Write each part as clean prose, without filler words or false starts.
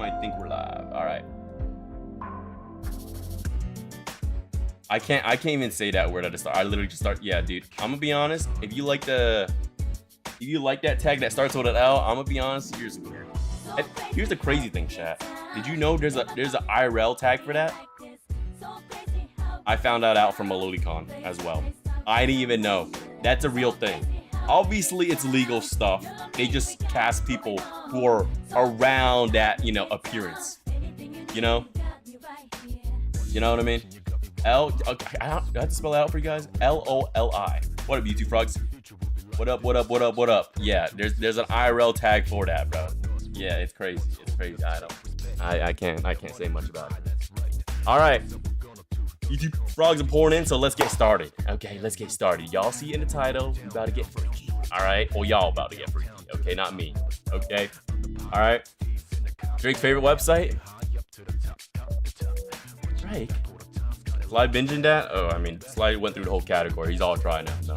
I think we're live. All right. I can't even say that word at the start. I literally just start. Yeah, dude. I'm gonna be honest. If you like that tag that starts with an L, I'm gonna be honest. Here's the crazy thing, chat. Did you know there's a IRL tag for that? I found that out from a lolicon as well. I didn't even know. That's a real thing. Obviously, it's legal stuff. They just cast people who are around that, you know, appearance. You know? You know what I mean? Okay, I have to spell it out for you guys. L-O-L-I. What up, YouTube frogs? What up, what up, what up, what up? Yeah, there's an IRL tag for that, bro. Yeah, it's crazy. It's crazy. I can't say much about it. All right. YouTube frogs are pouring in, so let's get started. Okay, let's get started. Y'all see in the title, we about to get freaky. All right, well, y'all about to get freaky. Okay, not me. Okay, all right. Drake's favorite website? Drake? Slide binging that? Oh, I mean, Slide went through the whole category. He's all dry now. So,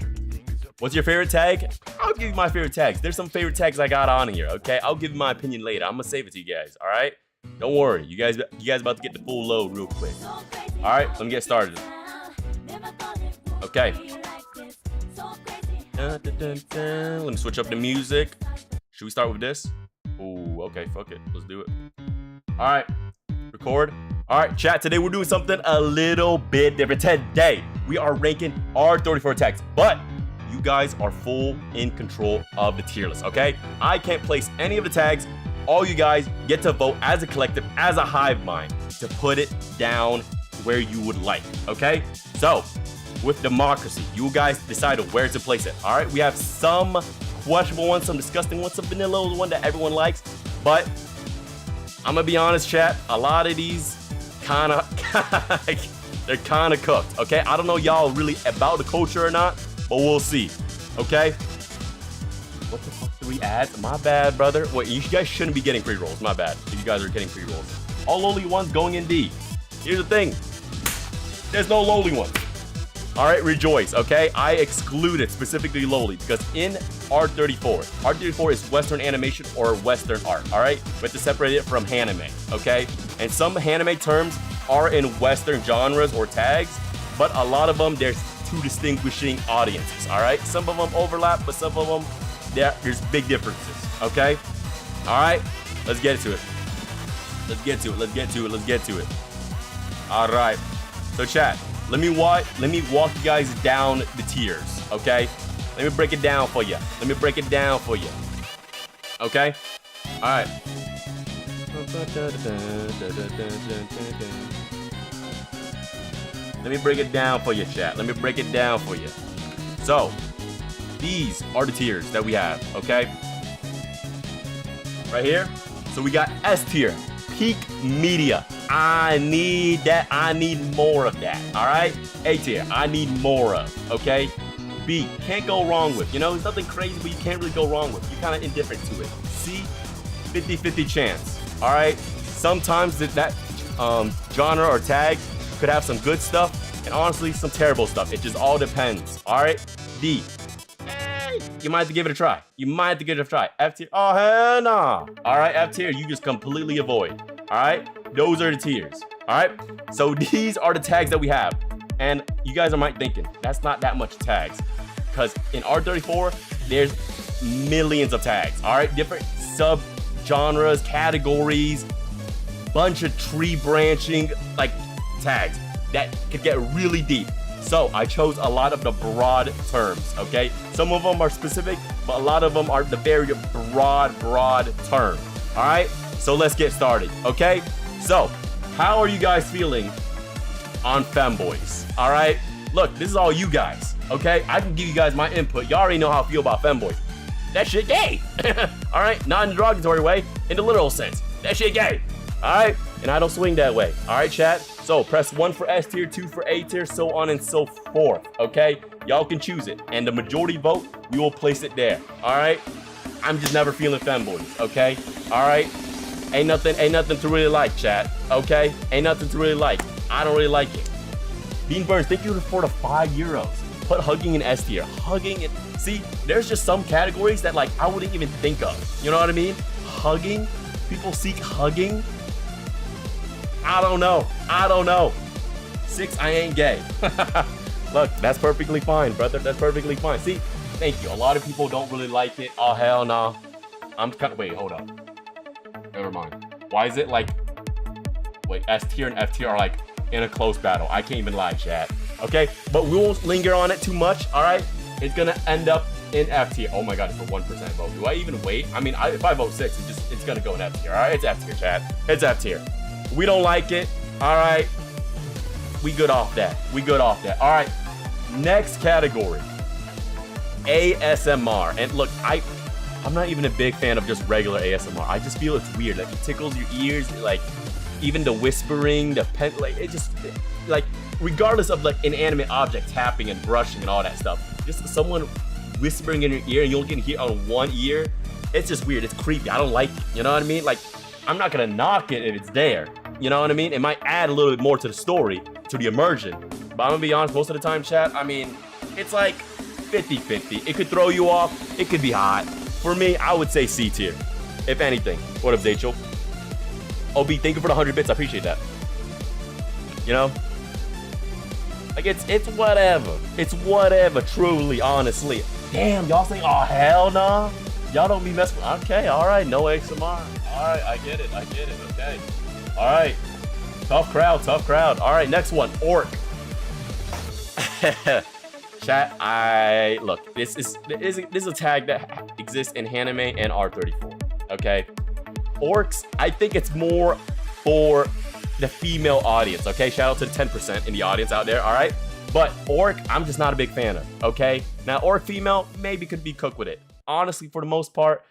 what's your favorite tag? I'll give you my favorite tags. There's some favorite tags I got on here. Okay, I'll give you my opinion later. I'm gonna save it to you guys. All right. Don't worry, you guys about to get the full load real quick. All right, let me get started. Okay. Let me switch up the music. Should we start with this? Ooh, okay, fuck it. Let's do it. All right, record. All right, chat, today we're doing something a little bit different. Today, we are ranking our 34 tags, but you guys are full in control of the tier list, okay? I can't place any of the tags. All you guys get to vote as a collective, as a hive mind, to put it down where you would like, okay? So, with democracy, you guys decided where to place it, all right? We have some questionable ones, some disgusting ones, some vanilla one that everyone likes, but I'm gonna be honest, chat, a lot of these they're kinda cooked, okay? I don't know y'all really about the culture or not, but we'll see, okay? What the fuck? 3 ads? My bad, brother. Wait, you guys shouldn't be getting pre-rolls. My bad. If you guys are getting pre-rolls. All lowly ones going in D. Here's the thing. There's no lowly ones. All right, rejoice, okay? I excluded specifically lowly because in R34 is Western animation or Western art, all right? We have to separate it from anime, okay? And some anime terms are in Western genres or tags, but a lot of them, there's 2 distinguishing audiences, all right? Some of them overlap, but some of them, there's big differences, okay? All right, let's get to it. Let's get to it. All right, so chat, let me walk you guys down the tiers, okay? Let me break it down for you. Okay? All right. Let me break it down for you, chat. So, these are the tiers that we have, okay? Right here. So we got S tier, peak media. I need that. I need more of that. All right. A tier, I need more of. Okay. B, can't go wrong with. You know, it's nothing crazy, but you can't really go wrong with. You're kind of indifferent to it. C, 50-50 chance. All right. Sometimes that genre or tag could have some good stuff and honestly some terrible stuff. It just all depends. All right. D. You might have to give it a try. F tier, oh hell nah. All right, F tier, you just completely avoid. All right, those are the tiers. All right, so these are the tags that we have. And you guys might thinking, that's not that much tags. Because in R34, there's millions of tags. All right, different sub-genres, categories, bunch of tree branching, like tags that could get really deep. So I chose a lot of the broad terms, okay? Some of them are specific, but a lot of them are the very broad term, all right? So let's get started, okay? So, how are you guys feeling on femboys, all right? Look, this is all you guys, okay? I can give you guys my input. Y'all already know how I feel about femboys. That shit gay, all right? Not in a derogatory way, in the literal sense. That shit gay, all right? And I don't swing that way, all right, chat? So press 1 for S tier, 2 for A tier, so on and so forth, okay? Y'all can choose it, and the majority vote, we will place it there, all right? I'm just never feeling femboys, okay? All right? Ain't nothing to really like, chat, okay? Ain't nothing to really like. I don't really like it. Bean Burns, thank you for the €5. Put hugging in S tier. Hugging it. See, there's just some categories that like I wouldn't even think of. You know what I mean? Hugging. People seek hugging. I don't know. I don't know. 6, I ain't gay. Look, that's perfectly fine, brother. That's perfectly fine. See, thank you. A lot of people don't really like it. Oh, hell no. I'm kind of, wait, hold up. Never mind. Why is it like, wait, S tier and F tier are like in a close battle. I can't even lie, chat. Okay, but we won't linger on it too much, all right? It's gonna end up in F tier. Oh my God, it's a 1% vote. Do I even wait? I mean, if I vote 6, it's gonna go in F tier, all right? It's F tier, chat. It's F tier. We don't like it, all right? We good off that. We good off that. All right, next category, ASMR. And look, I'm not even a big fan of just regular ASMR. I just feel it's weird. Like it tickles your ears, like even the whispering, the pen, like it just, like regardless of like inanimate object tapping and brushing and all that stuff, just someone whispering in your ear and you'll get hear on one ear, it's just weird. It's creepy. I don't like it. You know what I mean? Like I'm not gonna knock it if it's there. You know what I mean? It might add a little bit more to the story, to the immersion. But I'm gonna be honest, most of the time, chat, I mean, it's like 50-50. It could throw you off. It could be hot. For me, I would say C tier, if anything. What up, Zachel? OB, thank you for the 100 bits. I appreciate that. You know? Like, it's whatever. It's whatever, truly, honestly. Damn, y'all saying, oh, hell no. Y'all don't be messing with, okay, all right, no ASMR. All right, I get it, okay. All right, tough crowd. All right, next one, orc. Chat, look, this is a tag that exists in anime and R34, okay? Orcs, I think it's more for the female audience, okay? Shout out to the 10% in the audience out there, all right? But orc, I'm just not a big fan of, okay? Now, orc female maybe could be cooked with it. Honestly, for the most part,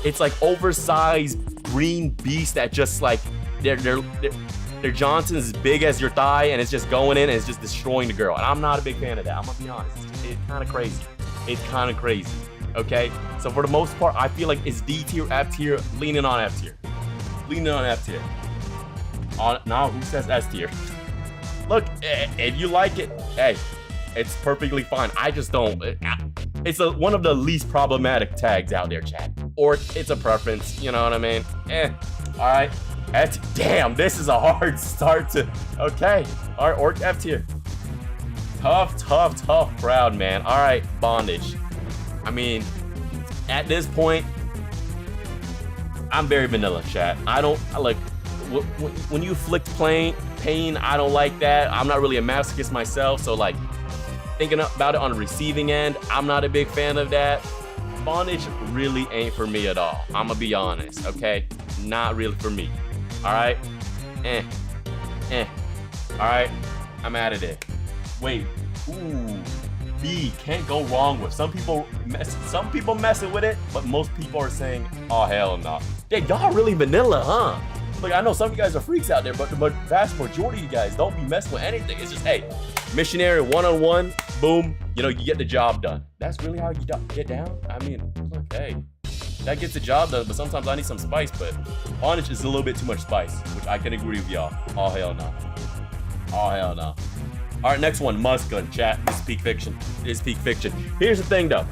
it's like oversized green beast that just like, their Johnson's as big as your thigh and it's just going in and it's just destroying the girl. And I'm not a big fan of that. I'm gonna be honest. It's kind of crazy. It's kind of crazy. Okay? So for the most part, I feel like it's D tier, F tier, leaning on F tier. Leaning on F tier. Now, who says S tier? Look, if you like it, hey, it's perfectly fine. I just don't. It's one of the least problematic tags out there, chat. Or it's a preference, you know what I mean? All right. Damn, this is a hard start to, okay. All right, orc F tier. Tough crowd, man. All right, bondage. I mean, at this point, I'm very vanilla, chat. I don't, like, when you inflict pain, I don't like that. I'm not really a masochist myself, so like, thinking about it on the receiving end, I'm not a big fan of that. Bondage really ain't for me at all. I'm gonna be honest, okay? Not really for me. All right, all right, I'm out of there. Wait, ooh, B, can't go wrong with. Some people messing with it, but most people are saying, oh hell no. Yeah, y'all really vanilla, huh? Look, I know some of you guys are freaks out there, but the vast majority of you guys don't be messing with anything. It's just, hey, missionary one-on-one, boom, you know, you get the job done. That's really how you get down? I mean, look, hey. That gets the job done, but sometimes I need some spice, but bondage is a little bit too much spice, which I can agree with y'all. Oh, hell no. Oh, hell no. All right, next one, muscular, chat. This is peak fiction. This is peak fiction. Here's the thing, though.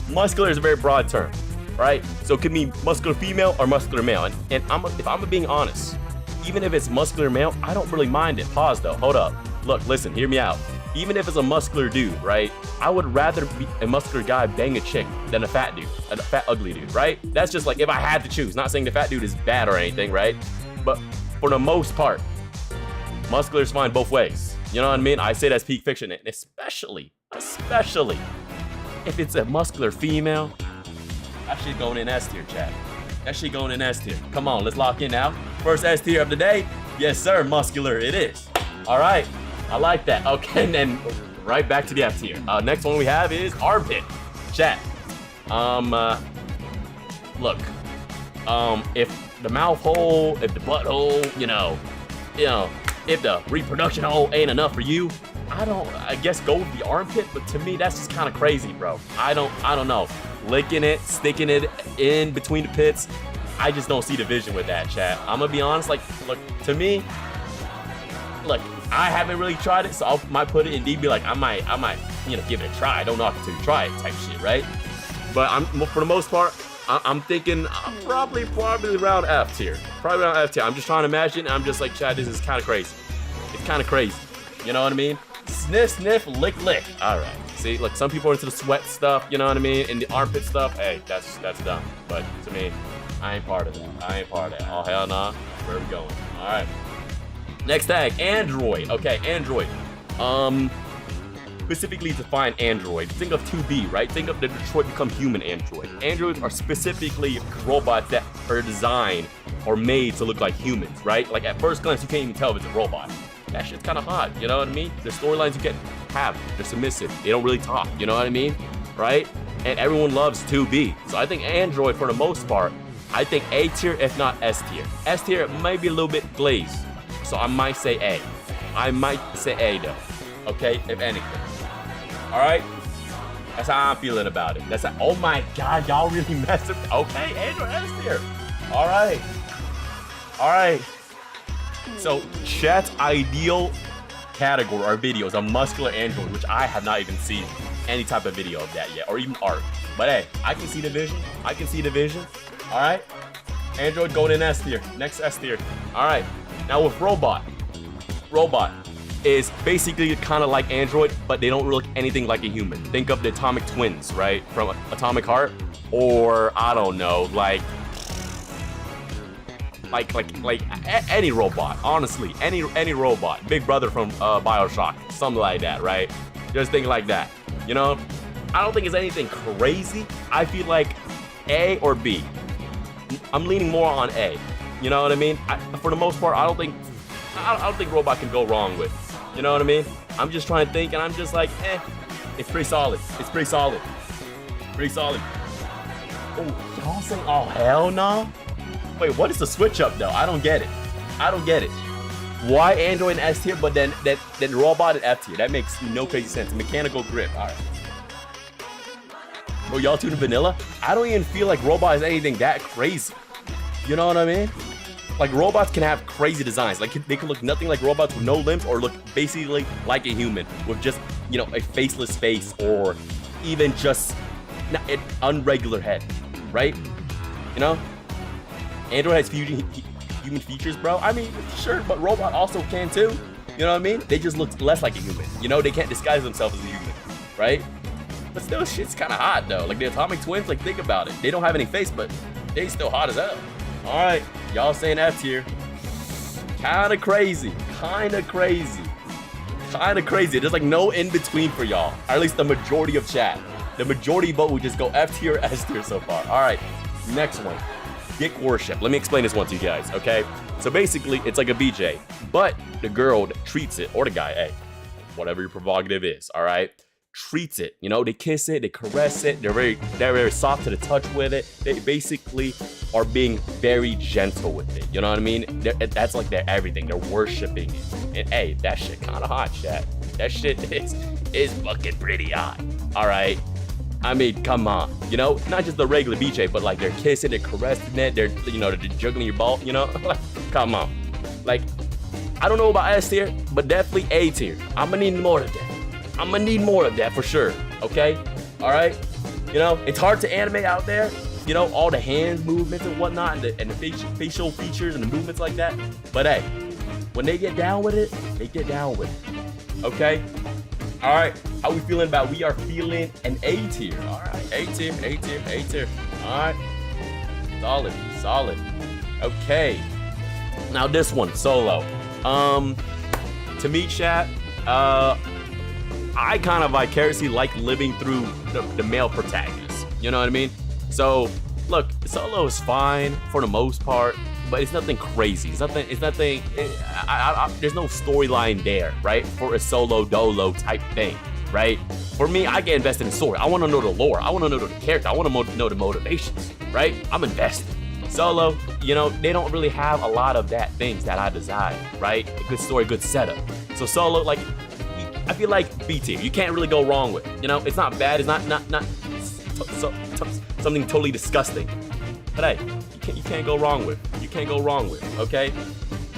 Muscular is a very broad term, right? So it could mean muscular female or muscular male. And if I'm being honest, even if it's muscular male, I don't really mind it. Pause, though. Hold up. Look, listen, hear me out. Even if it's a muscular dude, right? I would rather be a muscular guy bang a chick than a fat dude, a fat, ugly dude, right? That's just like if I had to choose. Not saying the fat dude is bad or anything, right? But for the most part, muscular is fine both ways. You know what I mean? I say that's peak fiction, and especially if it's a muscular female, that shit going in S tier, chat. That shit going in S tier. Come on, let's lock in now. First S tier of the day. Yes, sir, muscular it is. All right. I like that. Okay, and then right back to the F tier. Next one we have is armpit. Chat. Look. If the mouth hole, if the butthole, you know, if the reproduction hole ain't enough for you, I guess go with the armpit, but to me that's just kind of crazy, bro. I don't know. Licking it, sticking it in between the pits, I just don't see the vision with that, chat. I'm gonna be honest, like, look, to me, look, I haven't really tried it, so I might put it in D, be like, I might, you know, give it a try. I don't know if to try it type shit, right? But for the most part, I'm thinking probably around F tier. Probably around F tier. I'm just trying to imagine. I'm just like, Chad, this is kind of crazy. It's kind of crazy. You know what I mean? Sniff, sniff, lick, lick. All right. See, look, some people are into the sweat stuff. You know what I mean? And the armpit stuff. Hey, that's dumb. But to me, I ain't part of that. I ain't part of that. Oh, hell nah. Where are we going? All right. Next tag, Android. Okay, Android. Specifically define Android. Think of 2B, right? Think of the Detroit Become Human Android. Androids are specifically robots that are designed or made to look like humans, right? Like at first glance, you can't even tell if it's a robot. That shit's kind of hot, you know what I mean? The storylines you can have, they're submissive. They don't really talk, you know what I mean? Right? And everyone loves 2B. So I think Android, for the most part, I think A tier, if not S tier. S tier might be a little bit glazed. So I might say A. I might say A though. Okay, if anything. All right, that's how I'm feeling about it. That's how, oh my God, y'all really messed up. Okay, Android S tier. All right, all right. So chat's ideal category or video is a muscular android, which I have not even seen any type of video of that yet, or even art. But hey, I can see the vision. I can see the vision. All right, Android going in S tier. Next S tier. All right, now with robot. Robot is basically kind of like Android, but they don't look anything like a human. Think of the Atomic Twins, right? From Atomic Heart, or I don't know, like any robot. Honestly, any robot. Big Brother from BioShock, something like that, right? Just think like that. You know, I don't think it's anything crazy. I feel like A or B. I'm leaning more on A. You know what I mean? For the most part, I don't think robot can go wrong with. You know what I mean? I'm just trying to think, and I'm just like, it's pretty solid. It's pretty solid. Pretty solid. Oh, y'all saying, oh, hell no? Wait, what is the switch up, though? I don't get it. I don't get it. Why Android and S tier, but then robot and F tier? That makes no crazy sense. Mechanical grip. All right. Oh, y'all tuning vanilla? I don't even feel like robot is anything that crazy. You know what I mean? Like, robots can have crazy designs. Like, they can look nothing like robots with no limbs, or look basically like a human with just, you know, a faceless face, or even just an unregular head, right? You know? Android has human features, bro. I mean, sure, but robot also can too. You know what I mean? They just look less like a human. You know, they can't disguise themselves as a human, right? But still, shit's kind of hot, though. Like, the Atomic Twins, like, think about it. They don't have any face, but they still hot as hell. All right, y'all saying F tier. Kinda crazy. There's like no in between for y'all, or at least the majority of chat. The majority vote would just go F tier, S tier so far. All right, next one, dick worship. Let me explain this one to you guys, okay? So basically, it's like a BJ, but the girl treats it, or the guy, hey, whatever your prerogative is, all right? Treats it, you know, they kiss it, they caress it, they're very soft to the touch with it. They basically are being very gentle with it, you know what I mean? That's like their everything, they're worshiping it. And hey, that shit kind of hot, chat. That shit is fucking pretty hot, all right? I mean, come on, you know, not just the regular BJ, but like they're kissing, they're caressing it, they're, you know, they're juggling your ball, you know? Like, come on. Like, I don't know about S tier, but definitely A tier. I'm gonna need more of that. I'm gonna need more of that for sure, okay? All right? You know, it's hard to animate out there, you know, all the hand movements and whatnot, and the facial features and the movements like that. But hey, when they get down with it, they get down with it, okay? All right, how we feeling about? We are feeling an A tier. All right, A tier, A tier, A tier. All right, solid. Okay, now this one, solo. To me, chat, I kind of vicariously like living through the male protagonist. You know what I mean? So, look, solo is fine for the most part, but it's nothing crazy. There's no storyline there, right? For a solo dolo type thing, right? For me, I get invested in story. I want to know the lore. I want to know the character. I want to know the motivations, right? I'm invested. Solo, you know, they don't really have a lot of that things that I desire, right? A good story, good setup. So solo, like, I feel like B tier. You can't really go wrong with it. You know, it's not bad. It's not something totally disgusting. But hey, you can't go wrong with. You can't go wrong with. Okay.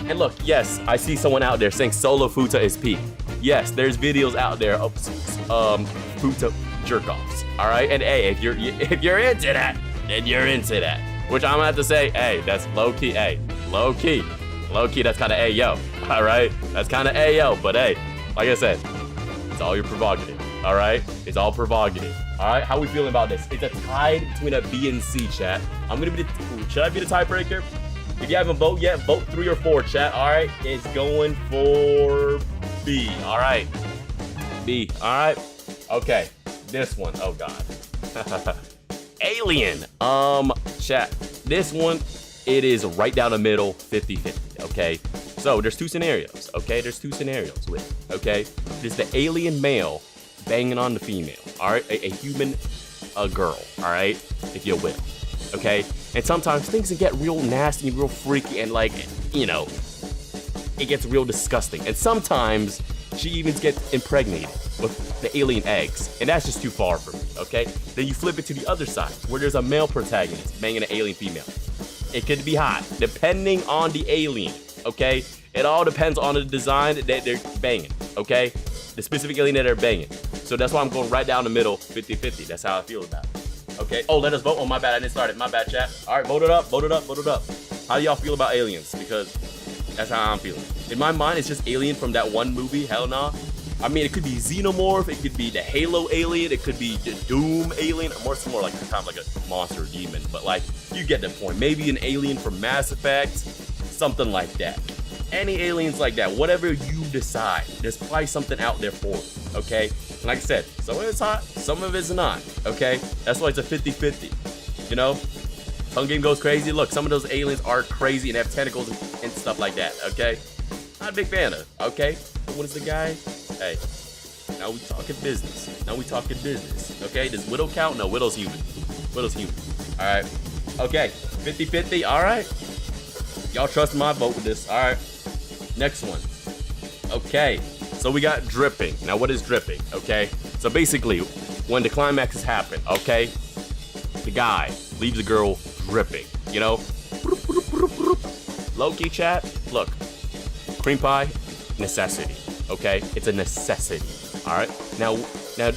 And look, yes, I see someone out there saying solo futa is peak. Yes, there's videos out there of futa jerk-offs. All right, and hey, if you're into that, then you're into that. Which I'm gonna have to say, hey, that's low key, hey, low key, that's kind of ayo, all right? That's kind of ayo, but hey, like I said, it's all your prerogative, all right? It's all prerogative, all right? How we feeling about this? It's a tie between a B and C, chat. I'm gonna be should I be the tiebreaker? If you haven't voted yet, vote 3 or 4, chat, all right? It's going for B, all right? B, all right? Okay, this one, oh God. Alien, chat, this one, it is right down the middle, 50-50, okay? So there's 2 scenarios, okay? There's 2 scenarios with it, okay? There's the alien male banging on the female, all right? A human, a girl, all right? If you will, okay? And sometimes things can get real nasty, real freaky, and like, you know, it gets real disgusting. And sometimes she even gets impregnated with the alien eggs, and that's just too far for me, okay? Then you flip it to the other side, where there's a male protagonist banging an alien female. It could be hot, depending on the alien, okay? It all depends on the design that they're banging, okay? The specific alien that they're banging. So that's why I'm going right down the middle, 50-50. That's how I feel about it. Okay, oh, let us vote. Oh, my bad, I didn't start it. My bad, chat. All right, vote it up, vote it up, vote it up. How do y'all feel about aliens? Because that's how I'm feeling. In my mind, it's just alien from that one movie, hell nah. I mean, it could be Xenomorph, it could be the Halo alien, it could be the Doom alien, or more like kind of like a monster or demon, but like, you get the point. Maybe an alien from Mass Effect, something like that. Any aliens like that, whatever you decide, there's probably something out there for it, okay? Like I said, some of it's hot, some of it's not, okay? That's why it's a 50-50, you know? Some game goes crazy. Look, some of those aliens are crazy and have tentacles and stuff like that, okay? Not a big fan of, okay? But what is the guy? Hey, now we talking business. Now we talking business, okay? Does Widow count? No, Widow's human. Widow's human. All right. Okay, 50-50, all right? Y'all trust my vote with this, all right? Next one. Okay, so we got dripping. Now, what is dripping, okay? So basically, when the climax has happened, okay? The guy leaves the girl dripping, you know? Low-key chat, look. Cream pie, necessity, okay? It's a necessity, all right? Now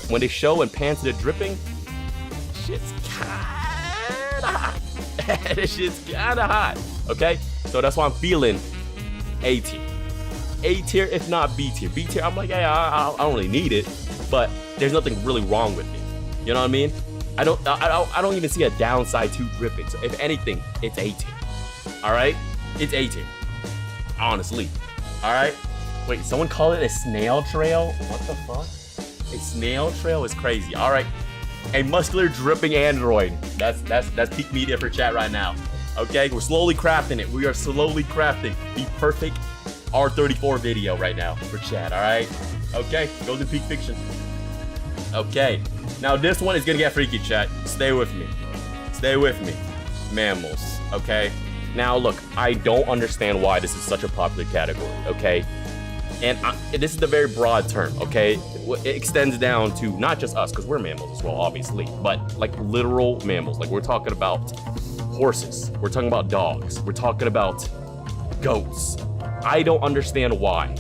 when they show and pan to the dripping, shit's kinda hot. This shit's kinda hot, okay? So that's why I'm feeling A tier. A tier, if not B tier. B tier, I'm like, yeah, I don't really need it, but there's nothing really wrong with it. You know what I mean? I don't even see a downside to dripping. So if anything, it's A tier. All right? It's A tier. Honestly. All right? Wait, someone call it a snail trail? What the fuck? A snail trail is crazy. All right. A muscular dripping android. That's peak media for chat right now. Okay? We're slowly crafting it. We are slowly crafting the perfect R34 video right now for chat, all right? Okay, goes in peak fiction. Okay, now this one is gonna get freaky, chat. Stay with me. Stay with me. Mammals, okay? Now, look, I don't understand why this is such a popular category, okay? And this is the very broad term, okay? It extends down to not just us, because we're mammals as well, obviously, but like literal mammals. Like, we're talking about horses. We're talking about dogs. We're talking about goats. I don't understand why.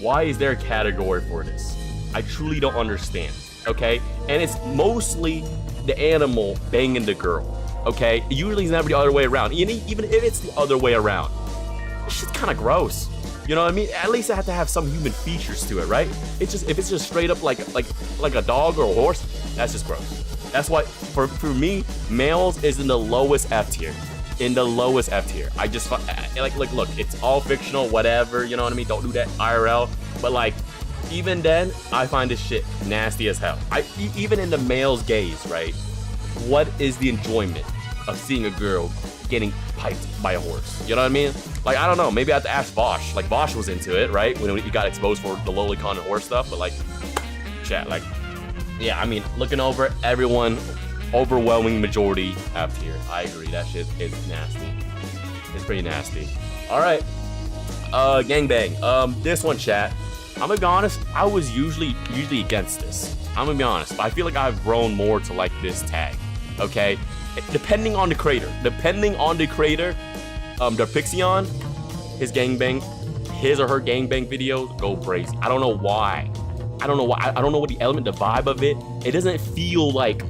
Why is there a category for this? I truly don't understand, okay? And it's mostly the animal banging the girl, okay? Usually it's never the other way around. Even if it's the other way around, this shit's kind of gross. You know what I mean? At least it had to have some human features to it, right? It's just, if it's just straight up like a dog or a horse, that's just gross. That's why, for me, males is in the lowest F tier. In the lowest F tier. I just like look, it's all fictional, whatever, you know what I mean? Don't do that IRL. But like, even then, I find this shit nasty as hell. Even in the male's gaze, right? What is the enjoyment of seeing a girl getting piped by a horse? You know what I mean? Like, I don't know, maybe I have to ask Vosh. Like, Vosh was into it, right? When he got exposed for the lolicon and horse stuff, but like, chat, like, yeah, I mean, looking over everyone, overwhelming majority F tier. I agree, that shit is nasty. It's pretty nasty. All right, gangbang. This one, chat. I'm gonna be honest, I was usually against this. I'm gonna be honest, but I feel like I've grown more to like this tag, okay? Depending on the creator, the Pixion, his gangbang, his or her gangbang videos go crazy. I don't know why. I don't know what the element, the vibe of it. It doesn't feel like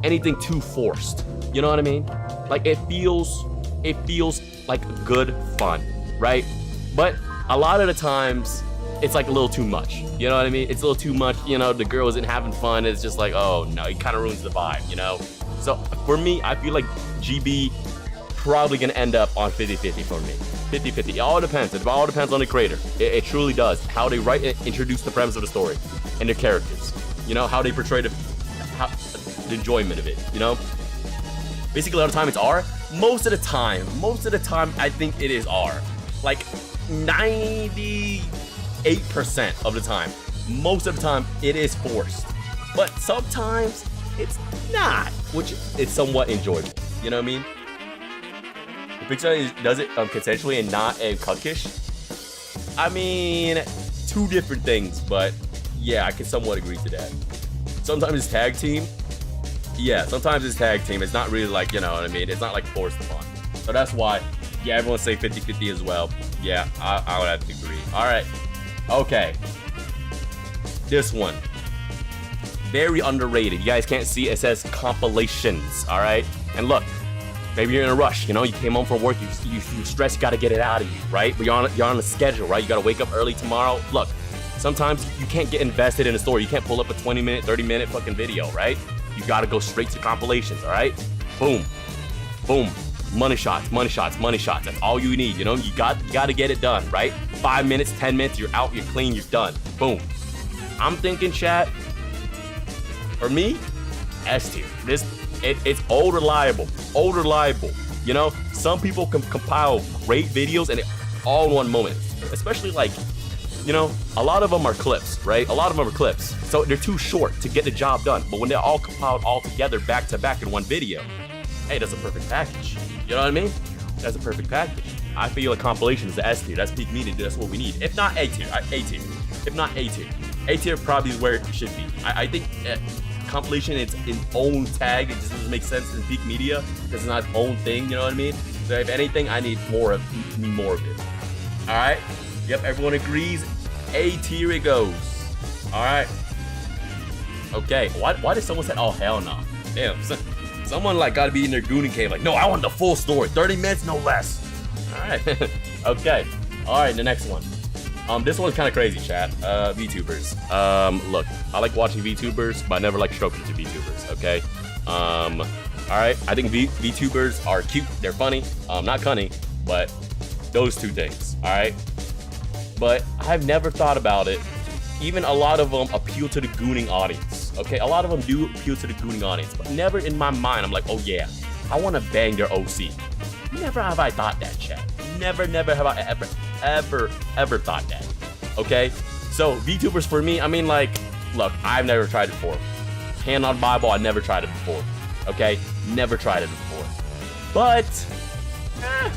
anything too forced. You know what I mean? Like it feels like good fun, right? But a lot of the times it's like a little too much. You know what I mean? It's a little too much. You know, the girl isn't having fun. It's just like, oh no, it kind of ruins the vibe, you know? So for me, I feel like GB probably gonna end up on 50-50 for me. 50-50. It all depends. It all depends on the creator. It truly does. How they write and introduce the premise of the story and their characters. You know, how they portray the enjoyment of it, you know? Basically, a lot of time it's R. Most of the time, I think it is R. Like 98% of the time. Most of the time, it is forced. But sometimes, it's not, which is somewhat enjoyable. You know what I mean? The picture does it consensually and not a cuckish. I mean, two different things, but yeah, I can somewhat agree to that. Sometimes it's tag team. Yeah, sometimes it's tag team. It's not really like, you know what I mean? It's not like forced upon. So that's why, yeah, everyone say 50-50 as well. Yeah, I would have to agree. All right. Okay. This one. Very underrated. You guys can't see it. It says Compilations. All right. And look, maybe you're in a rush. You know, you came home from work. You stressed. You got to get it out of you, right? But you're on a schedule, right? You got to wake up early tomorrow. Look, sometimes you can't get invested in a story. You can't pull up a 20-minute, 30-minute fucking video, right? You got to go straight to Compilations. All right. Boom. Boom. Money shots, money shots, money shots. That's all you need. You know, you got to get it done, right? 5 minutes, 10 minutes, you're out, you're clean, you're done. Boom. I'm thinking, chat, for me, S tier. It's old reliable. You know, some people can compile great videos and all in one moment. Especially like, you know, a lot of them are clips, right? A lot of them are clips. So they're too short to get the job done. But when they're all compiled all together back to back in one video, hey, that's a perfect package. You know what I mean? That's a perfect package. I feel like compilation is the S tier. That's peak media. That's what we need. If not A tier, A tier. If not A tier, A tier probably is where it should be. I think compilation, it's its own tag. It just doesn't make sense in peak media because it's not its own thing. You know what I mean? So if anything, I need more of it. All right. Yep. Everyone agrees. A tier it goes. All right. Okay. Why did someone say, "Oh hell no"? Damn. Someone like got to be in their gooning cave. Like, no, I want the full story. 30 minutes, no less. All right. Okay. All right. The next one. This one's kind of crazy, chat. VTubers. Look, I like watching VTubers, but I never like stroking to VTubers. Okay. All right. I think VTubers are cute. They're funny. Not cunning, but those two things. All right. But I've never thought about it. Even a lot of them appeal to the gooning audience. Okay, a lot of them do appeal to the gooning audience, but never in my mind I'm like, oh yeah, I want to bang their OC. Never have I thought that, chat. Never have I ever thought that. Okay, so VTubers for me, I mean, like, look, I've never tried it before. Hand on Bible, I never tried it before. Okay, never tried it before, but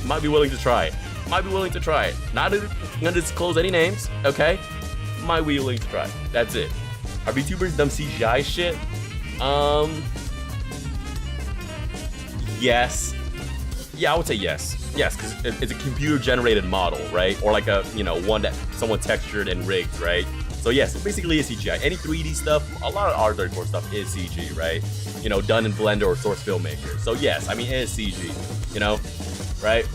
might be willing to try it. Not gonna disclose any names. Okay. Might be willing to try. That's it. Are VTubers dumb CGI shit? Yes. Yeah, I would say yes. Yes, because it's a computer-generated model, right? Or like a, you know, one that someone textured and rigged, right? So yes, it basically is CGI. Any 3D stuff, a lot of R34 stuff is CG, right? You know, done in Blender or Source Filmmaker. So yes, I mean, it is CG, you know, right?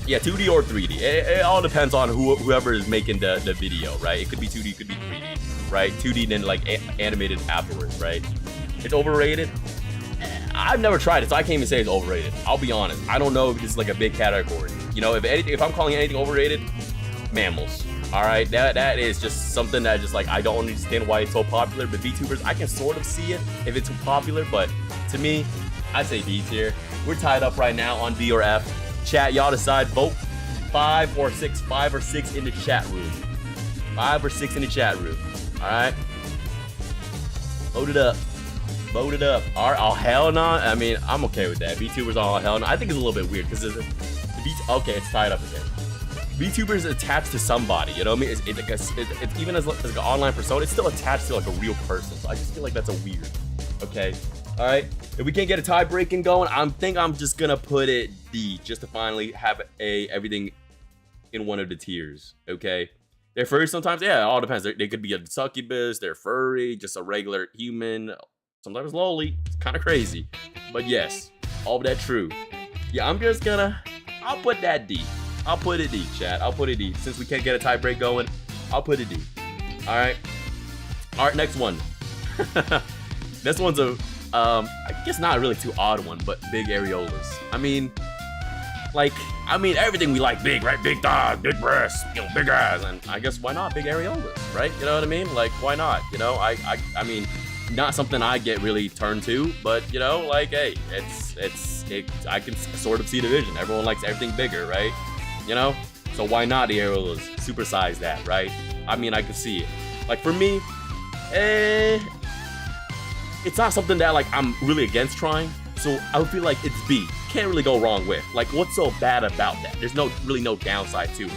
Yeah, 2D or 3D. It all depends on whoever is making the video, right? It could be 2D, it could be 3D, right? 2D then like animated afterwards, right? It's overrated. I've never tried it, so I can't even say it's overrated. I'll be honest. I don't know if this is like a big category. You know, if I'm calling anything overrated, Mammals. All right, that is just something that just like I don't understand why it's so popular. But VTubers, I can sort of see it if it's too popular, but to me, I say B tier. We're tied up right now on B or F. Chat, y'all decide. Vote 5 or 6 in the chat room. 5 or 6 in the chat room. All right. Vote it up. All right. Oh hell no. I mean, I'm okay with that. VTubers, all hell no. I think it's a little bit weird because okay, it's tied up again. VTuber is attached to somebody. You know what I mean? It's even as an online persona, it's still attached to like a real person. So I just feel like that's a weird. Okay. All right, if we can't get a tie breaking going, I think I'm just gonna put it D, just to finally have everything in one of the tiers. Okay, they're furry sometimes. Yeah, it all depends. They could be a succubus, they're furry, just a regular human. Sometimes lowly. It's kind of crazy, but yes, All that true. Yeah, I'll put that D. I'll put it D, chat. I'll put it D. Since we can't get a tie break going, I'll put it D. All right, next one. This one's a, I guess not really too odd one, but big areolas. I mean, everything we like big, right? Big thighs, big breasts, big ass, and I guess why not big areolas, right? You know what I mean? Like, why not? I mean, not something I get really turned to, but hey, I can sort of see the vision. Everyone likes everything bigger, right? So why not the areolas supersize that, right? I mean, I can see it. Like for me, it's not something that I'm really against trying. So I would feel like it's B. Can't really go wrong with. Like, what's so bad about that? There's really no downside to it.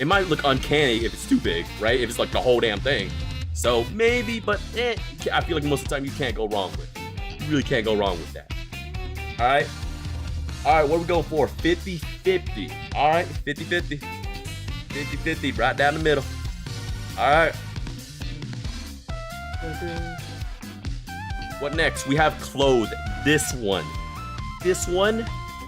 It might look uncanny if it's too big, right? If it's like the whole damn thing. So maybe, but I feel like most of the time you can't go wrong with it. You really can't go wrong with that. All right, what are we going for? 50-50. All right, 50-50. 50-50, right down the middle. All right. What next? We have clothes. This one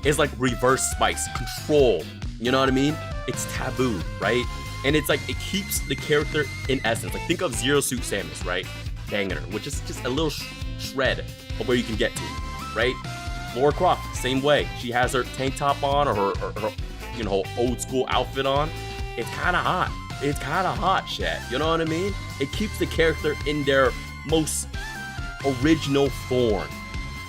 is like reverse spice, control. You know what I mean? It's taboo, right? And it's like, it keeps the character in essence. Like, think of Zero Suit Samus, right? Banger, which is just a little shred of where you can get to, right? Lara Croft, same way. She has her tank top on, or her old school outfit on. It's kind of hot. It's kind of hot, chat. You know what I mean? It keeps the character in their most original form,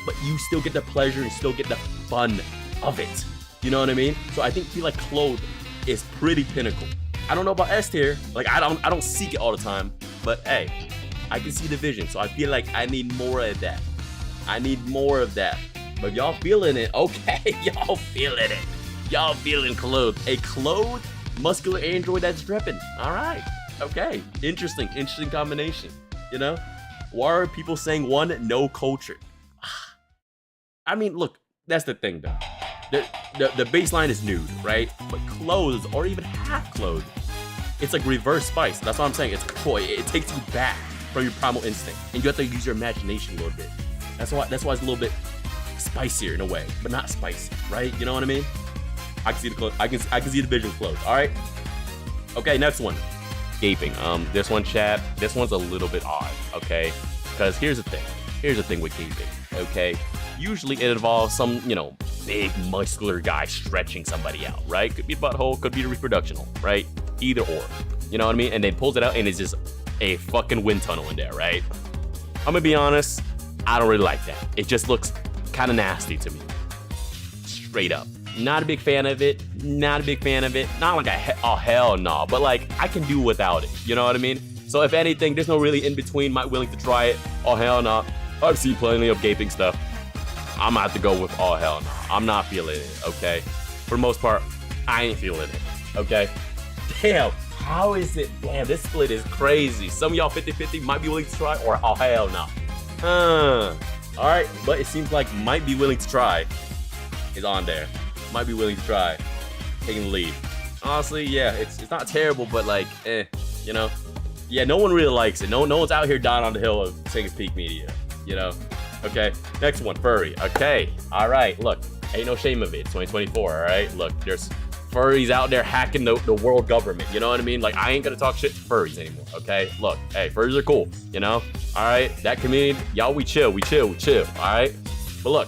but you still get the pleasure and still get the fun of it. You know what I mean? So I feel like clothes is pretty pinnacle. I don't know about S tier. Like, I don't seek it all the time, but hey, I can see the vision. So I feel like I need more of that. I need more of that. But y'all feeling it? Okay, y'all feeling it. Y'all feeling clothed. A clothed muscular android that's dripping. All right. Okay. Interesting combination. Why are people saying one, no culture? I mean, look, that's the thing though. The baseline is nude, right? But clothes, or even half clothed, it's like reverse spice. That's what I'm saying. It's cool. It takes you back from your primal instinct, and you have to use your imagination a little bit. That's why it's a little bit spicier in a way, but not spicy, right? You know what I mean? I can see the clothes. I can see the visual clothes. All right. Okay, next one. Gaping. This one, chat. This one's a little bit odd. Okay, because here's the thing. Here's the thing with gaping. Okay, usually it involves some, big muscular guy stretching somebody out, right? Could be butthole, could be the reproduction hole, right? Either or. You know what I mean? And then pulls it out and it's just a fucking wind tunnel in there, right? I'm gonna be honest, I don't really like that. It just looks kind of nasty to me. Straight up. Not a big fan of it. Not like oh hell no, but like I can do without it. You know what I mean? So if anything, there's no really in between. Might willing to try it. Oh hell no. I've seen plenty of gaping stuff. I'm gonna have to go with oh hell no. I'm not feeling it, okay? For the most part, I ain't feeling it, okay? Damn, how is it? Damn, this split is crazy. Some of y'all 50-50 might be willing to try, or oh hell no. All right, but it seems like might be willing to try is on there. Might be willing to try, taking the lead. Honestly, yeah, it's not terrible, but like, yeah, no one really likes it. No one's out here dying on the hill of saying it's peak media, Okay, next one, furry. Okay, all right, look, ain't no shame of it. It's 2024, all right? Look, there's furries out there hacking the world government, you know what I mean? Like, I ain't gonna talk shit to furries anymore, okay? Look, hey, furries are cool, All right, that community, y'all, we chill, all right? But look,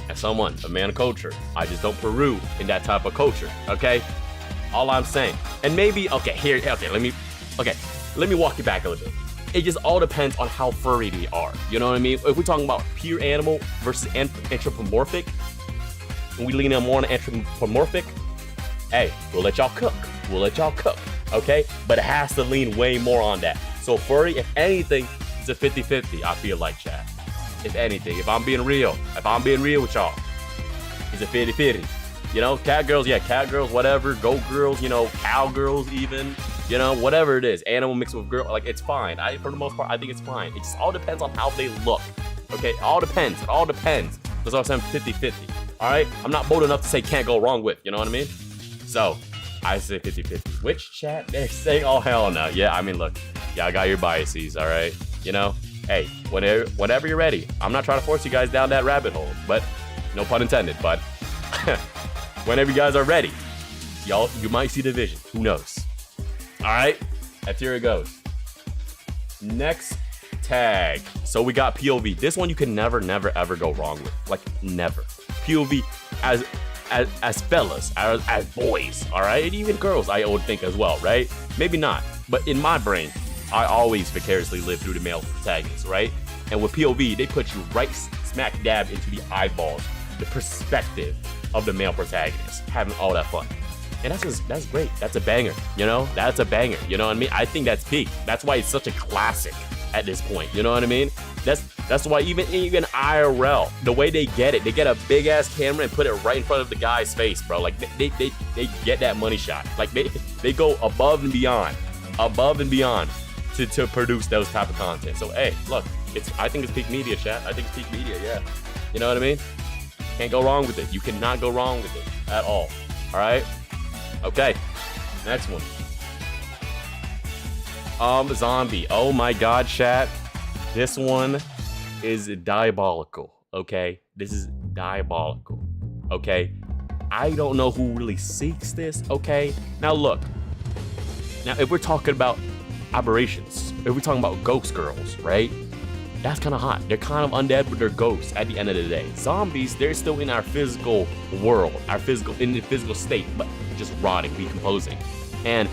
as someone, a man of culture, I just don't peru in that type of culture, okay? All I'm saying. And maybe, let me walk you back a little bit. It just all depends on how furry they are. You know what I mean? If we're talking about pure animal versus anthropomorphic, and we lean on more on anthropomorphic, hey, we'll let y'all cook, okay? But it has to lean way more on that. So furry, if anything, it's a 50-50, I feel like, chat. If anything, if I'm being real with y'all, it's a 50-50. Cat girls, whatever, goat girls, cow girls even, whatever it is, animal mixed with girl, like, it's fine. For the most part, I think it's fine. It just all depends on how they look, okay? It all depends. That's what I'm saying, 50-50, all right? I'm not bold enough to say can't go wrong with, you know what I mean? So, I say 50-50. Which chat, they're saying, oh, hell no. Yeah, I mean, look, y'all got your biases, all right? Hey, whenever you're ready. I'm not trying to force you guys down that rabbit hole, but No pun intended, but whenever you guys are ready, you might see division. Who knows? All right, and here it goes. Next tag. So we got POV. This one you can never ever go wrong with. Like never. POV as fellas, as boys, all right? And even girls, I would think as well, right? Maybe not, but in my brain, I always vicariously live through the male protagonist, right? And with POV, they put you right smack dab into the eyeballs, the perspective of the male protagonist, having all that fun. And that's great. That's a banger, you know? That's a banger, you know what I mean? I think that's peak. That's why it's such a classic at this point, you know what I mean? That's why even IRL, the way they get it, they get a big ass camera and put it right in front of the guy's face, bro. Like they get that money shot. Like they go above and beyond to produce those type of content. So hey, look, I think it's peak media, chat. I think it's peak media, yeah. You know what I mean? Can't go wrong with it. You cannot go wrong with it at all. All right. Okay. Next one. Zombie. Oh my God, chat. This one is diabolical. Okay, this is diabolical. Okay, I don't know who really seeks this. Okay, now look. Now, if we're talking about aberrations, if we're talking about ghost girls, right? That's kind of hot. They're kind of undead, but they're ghosts at the end of the day. Zombies, they're still in our physical world, in the physical state, but just rotting, decomposing. And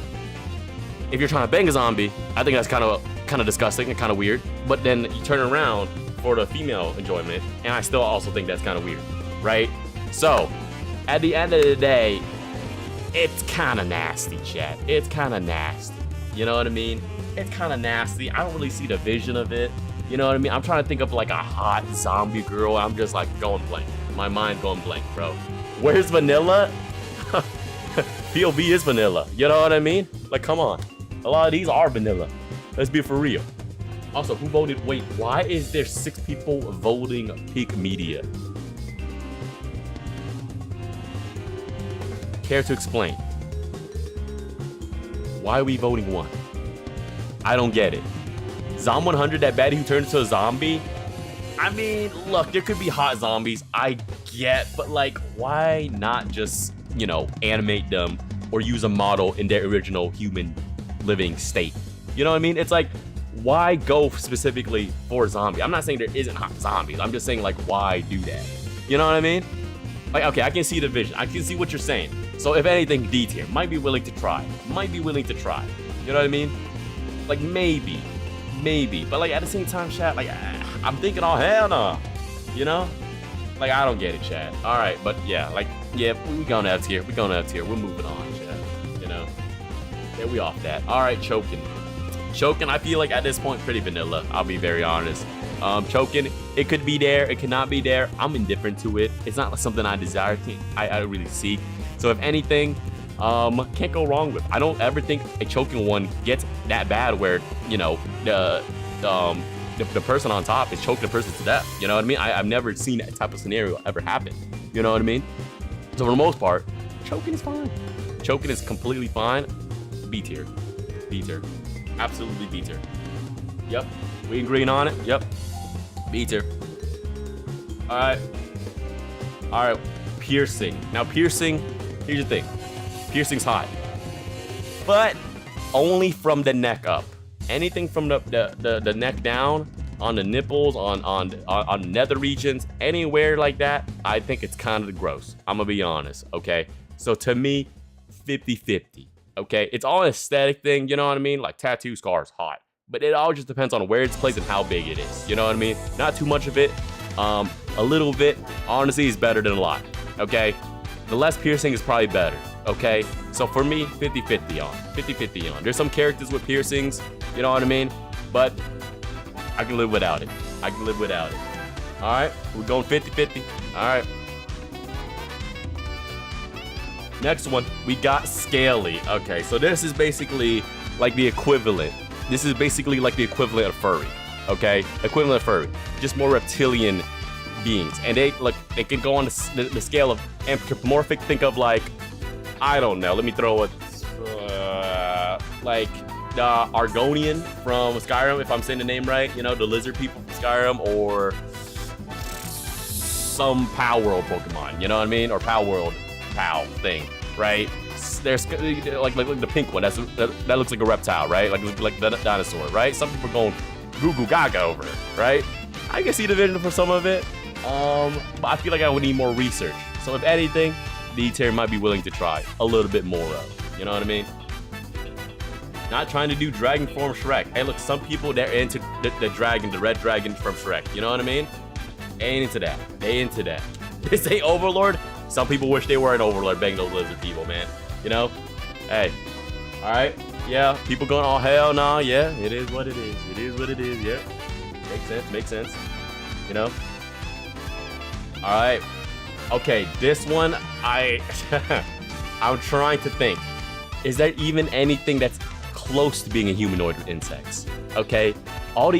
if you're trying to bang a zombie, I think that's kind of disgusting and kind of weird. But then you turn around for the female enjoyment, and I still also think that's kind of weird, right? So, at the end of the day, it's kind of nasty, chat. It's kind of nasty. You know what I mean? It's kind of nasty. I don't really see the vision of it. You know what I mean? I'm trying to think of like a hot zombie girl. I'm just like going blank. My mind going blank, bro. Where's vanilla? POV is vanilla. You know what I mean? Like, come on. A lot of these are vanilla. Let's be for real. Also, who voted? Wait, why is there 6 people voting peak media? Care to explain? Why are we voting 1? I don't get it. Zom 100, that baddie who turned into a zombie? I mean, look, there could be hot zombies, I get, but like, why not just, you know, animate them or use a model in their original human living state? You know what I mean? It's like, why go specifically for zombie? I'm not saying there isn't hot zombies. I'm just saying, like, why do that? You know what I mean? Like, okay, I can see the vision. I can see what you're saying. So if anything, D tier might be willing to try. Might be willing to try. You know what I mean? Like, maybe. But like, at the same time, chat, like, I'm thinking, oh, hell no. You know? Like, I don't get it, chat. All right, but yeah, like, yeah, we going F tier. We going F tier. We're moving on, chat. You know? Yeah, we off that. All right, choking. Choking, I feel like at this point, pretty vanilla. I'll be very honest. Choking, it could be there, it cannot be there. I'm indifferent to it. It's not something I desire. I really seek. So if anything, can't go wrong with. I don't ever think a choking one gets that bad where, you know, the person on top is choking the person to death. You know what I mean? I've never seen that type of scenario ever happen. You know what I mean? So for the most part, choking is fine. Choking is completely fine. B tier. B tier. Absolutely B tier. Yep. We agreeing on it? Yep. B tier. Alright. Alright. Piercing. Now piercing, here's the thing. Piercing's hot. But only from the neck up. Anything from the neck down, on the nipples, on nether regions, anywhere like that, I think it's kind of gross. I'm gonna be honest, okay? So to me, 50-50. Okay, it's all an aesthetic thing, you know what I mean? Like tattoo scars, hot. But it all just depends on where it's placed and how big it is. You know what I mean? Not too much of it. A little bit, honestly, is better than a lot. Okay? The less piercing is probably better. Okay? So for me, 50-50 on. 50-50 on. There's some characters with piercings, you know what I mean? But I can live without it. I can live without it. Alright? We're going 50-50. Alright. Next one, we got scaly. Okay, so this is basically like the equivalent. This is basically like the equivalent of furry. Okay, equivalent of furry, just more reptilian beings, and they can go on the scale of anthropomorphic. Think of like, I don't know. Let me throw it like the Argonian from Skyrim, if I'm saying the name right. You know, the lizard people from Skyrim, or some Power World Pokemon, you know what I mean? Or Power World POW thing, right? There's like the pink one. That looks like a reptile, right? Like the dinosaur, right? Some people are going goo goo gaga over it, right? I can see the vision for some of it, but I feel like I would need more research. So if anything, D tier might be willing to try a little bit more of. You know what I mean? Not trying to do dragon form Shrek. Hey, look, some people, they're into the dragon, the red dragon from Shrek. You know what I mean? They ain't into that. They into that. They say Overlord. Some people wish they were an Overlord, bang those lizard people, man. You know? Hey. All right. Yeah. People going, oh, hell no. Nah. Yeah. It is what it is. It is what it is. Yeah. Makes sense. Makes sense. You know? All right. Okay. This one, I'm trying to think. Is there even anything that's close to being a humanoid with insects? Okay. All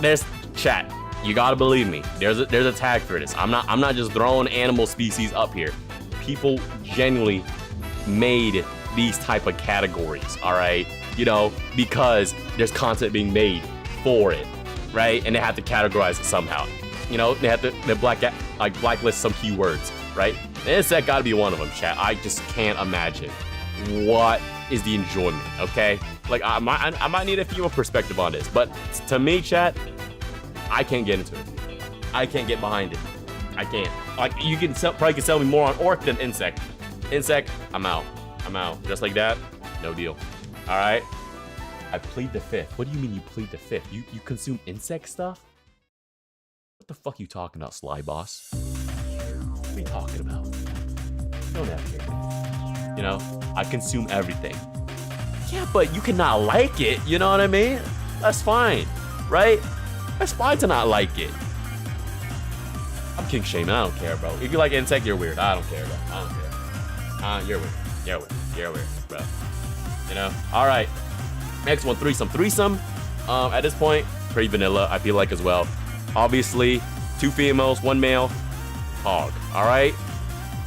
there's chat. You gotta believe me. There's a tag for this. I'm not just throwing animal species up here. People genuinely made these type of categories, all right? You know, because there's content being made for it, right? And they have to categorize it somehow. You know, they have to blacklist some keywords, right? And insect gotta be one of them, chat. I just can't imagine what is the enjoyment, okay? Like I might need a few more perspective on this, but to me, chat, I can't get into it. I can't get behind it. I can't. Like, you can probably sell me more on orc than insect. Insect, I'm out. I'm out. Just like that, no deal. All right. I plead the fifth. What do you mean you plead the fifth? You consume insect stuff? What the fuck you talking about, Sly Boss? What are you talking about? Don't have here. You know, I consume everything. Yeah, but you cannot like it. You know what I mean? That's fine, right? That's fine to not like it. I'm king shaming. I don't care, bro. If you like insect, you're weird. I don't care, bro. I don't care. You're weird. You're weird. You're weird, bro. You know? All right. Next one, threesome. Threesome, at this point, pretty vanilla, I feel like, as well. Obviously, 2 females, 1 male, hog. All right?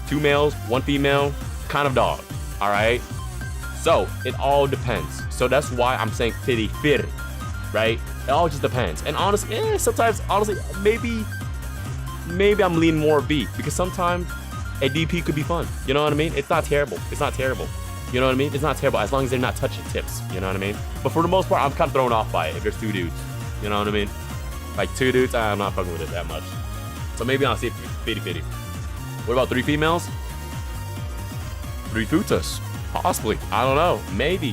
2 males, 1 female, kind of dog. All right? So, it all depends. So that's why I'm saying 50-50, right? It all just depends. And honestly, sometimes, honestly, maybe I'm leaning more B, because sometimes a DP could be fun. You know what I mean? It's not terrible. It's not terrible. You know what I mean? It's not terrible as long as they're not touching tips. You know what I mean? But for the most part, I'm kind of thrown off by it if there's 2 dudes. You know what I mean? Like 2 dudes, I'm not fucking with it that much. So maybe I'll see 50-50. What about 3 females? 3 futas. Possibly. I don't know. Maybe.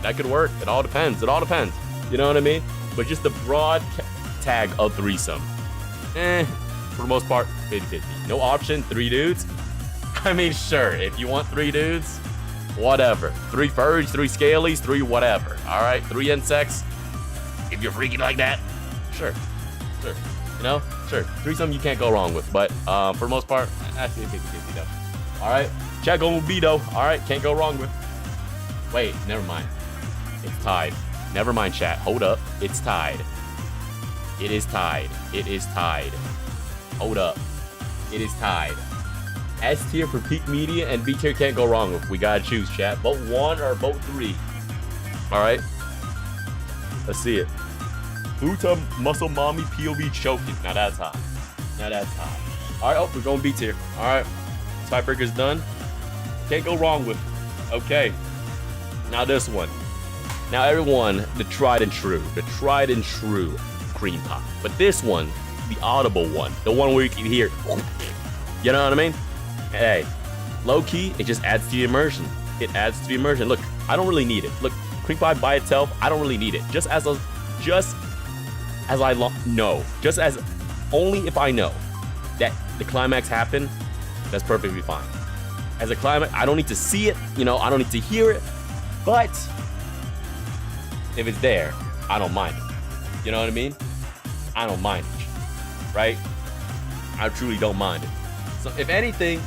That could work. It all depends. It all depends. You know what I mean? But just the broad tag of threesome. For the most part, 50-50. No option, 3 dudes. I mean, sure, if you want 3 dudes, whatever. 3 furries, 3 scalies, 3 whatever. All right, 3 insects. If you're freaky like that, sure. You know, sure. Threesome you can't go wrong with, but for the most part, that's 50-50 though. All right, chat going with B though. All right, can't go wrong with. Wait, never mind. It's tied. Never mind, chat. Hold up. It's tied. It is tied. It is tied. Hold up. It is tied. S tier for peak media and B tier can't go wrong with. We gotta choose, chat. Vote 1 or vote 3. All right. Let's see it. Futa muscle mommy POV choking. Now that's hot. Now that's hot. All right. Oh, we're going B tier. All right. Tiebreaker's done. Can't go wrong with. Okay. Now this one. Now everyone, the tried and true cream pie. But this one, the audible one, the one where you can hear, you know what I mean? Hey, low key, it just adds to the immersion. It adds to the immersion. Look, I don't really need it. Look, cream pie by itself, I don't really need it. Just as only if I know that the climax happened, that's perfectly fine. As a climax, I don't need to see it, you know, I don't need to hear it, but if it's there, I don't mind it. You know what I mean? I don't mind it, right? I truly don't mind it. So if anything,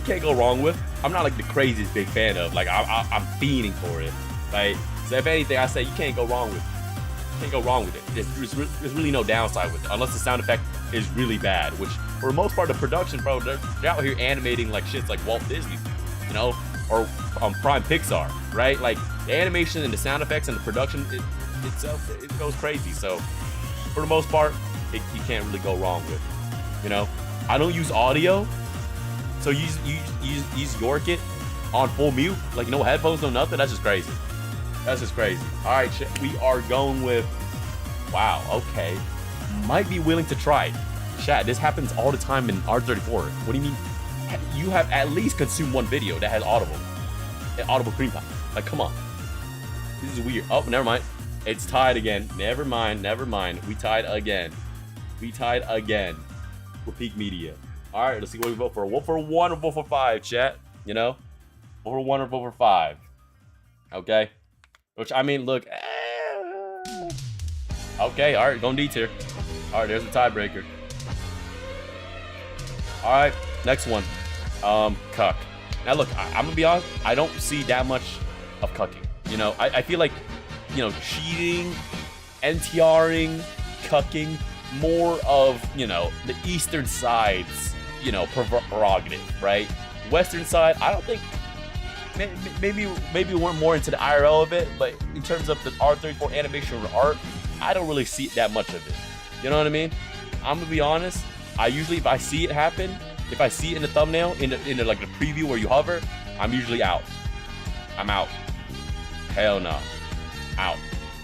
can't go wrong with. I'm not like the craziest big fan of, like I'm fiending for it, right? So if anything, I say you can't go wrong with it. Can't go wrong with it. There's really no downside with it, unless the sound effect is really bad, which for the most part, the production, bro, they're out here animating like shits like Walt Disney, you know, or Prime Pixar, right? Like the animation and the sound effects and the production itself, it goes crazy. So for the most part, you can't really go wrong with. You know, I don't use audio, so use York it on full mute, like no headphones, no nothing. That's just crazy. That's just crazy. All right, we are going with. Wow. Okay. Might be willing to try. Chat. This happens all the time in R34. What do you mean? You have at least consumed one video that has an audible cream pie. Like, come on. This is weird. Oh, never mind. It's tied again. Never mind. Never mind. We tied again. We tied again with Peak Media. All right, let's see what we vote for. Vote for 1 or vote for 5, chat. You know? Vote for 1 or vote for 5. Okay? Which, I mean, look. Okay, all right, going D tier. All right, there's the tiebreaker. All right, next one. Cuck. Now, look, I'm going to be honest. I don't see that much of cucking. You know, I feel like, you know, cheating, NTRing, cucking, more of, you know, the Eastern side's, you know, prerogative, right? Western side, I don't think, maybe we're more into the IRL of it, but in terms of the R34 animation or art, I don't really see that much of it. You know what I mean? I'm gonna be honest. I usually, if I see it happen, if I see it in the thumbnail, in the like the preview where you hover, I'm usually out. I'm out. Hell no. Out.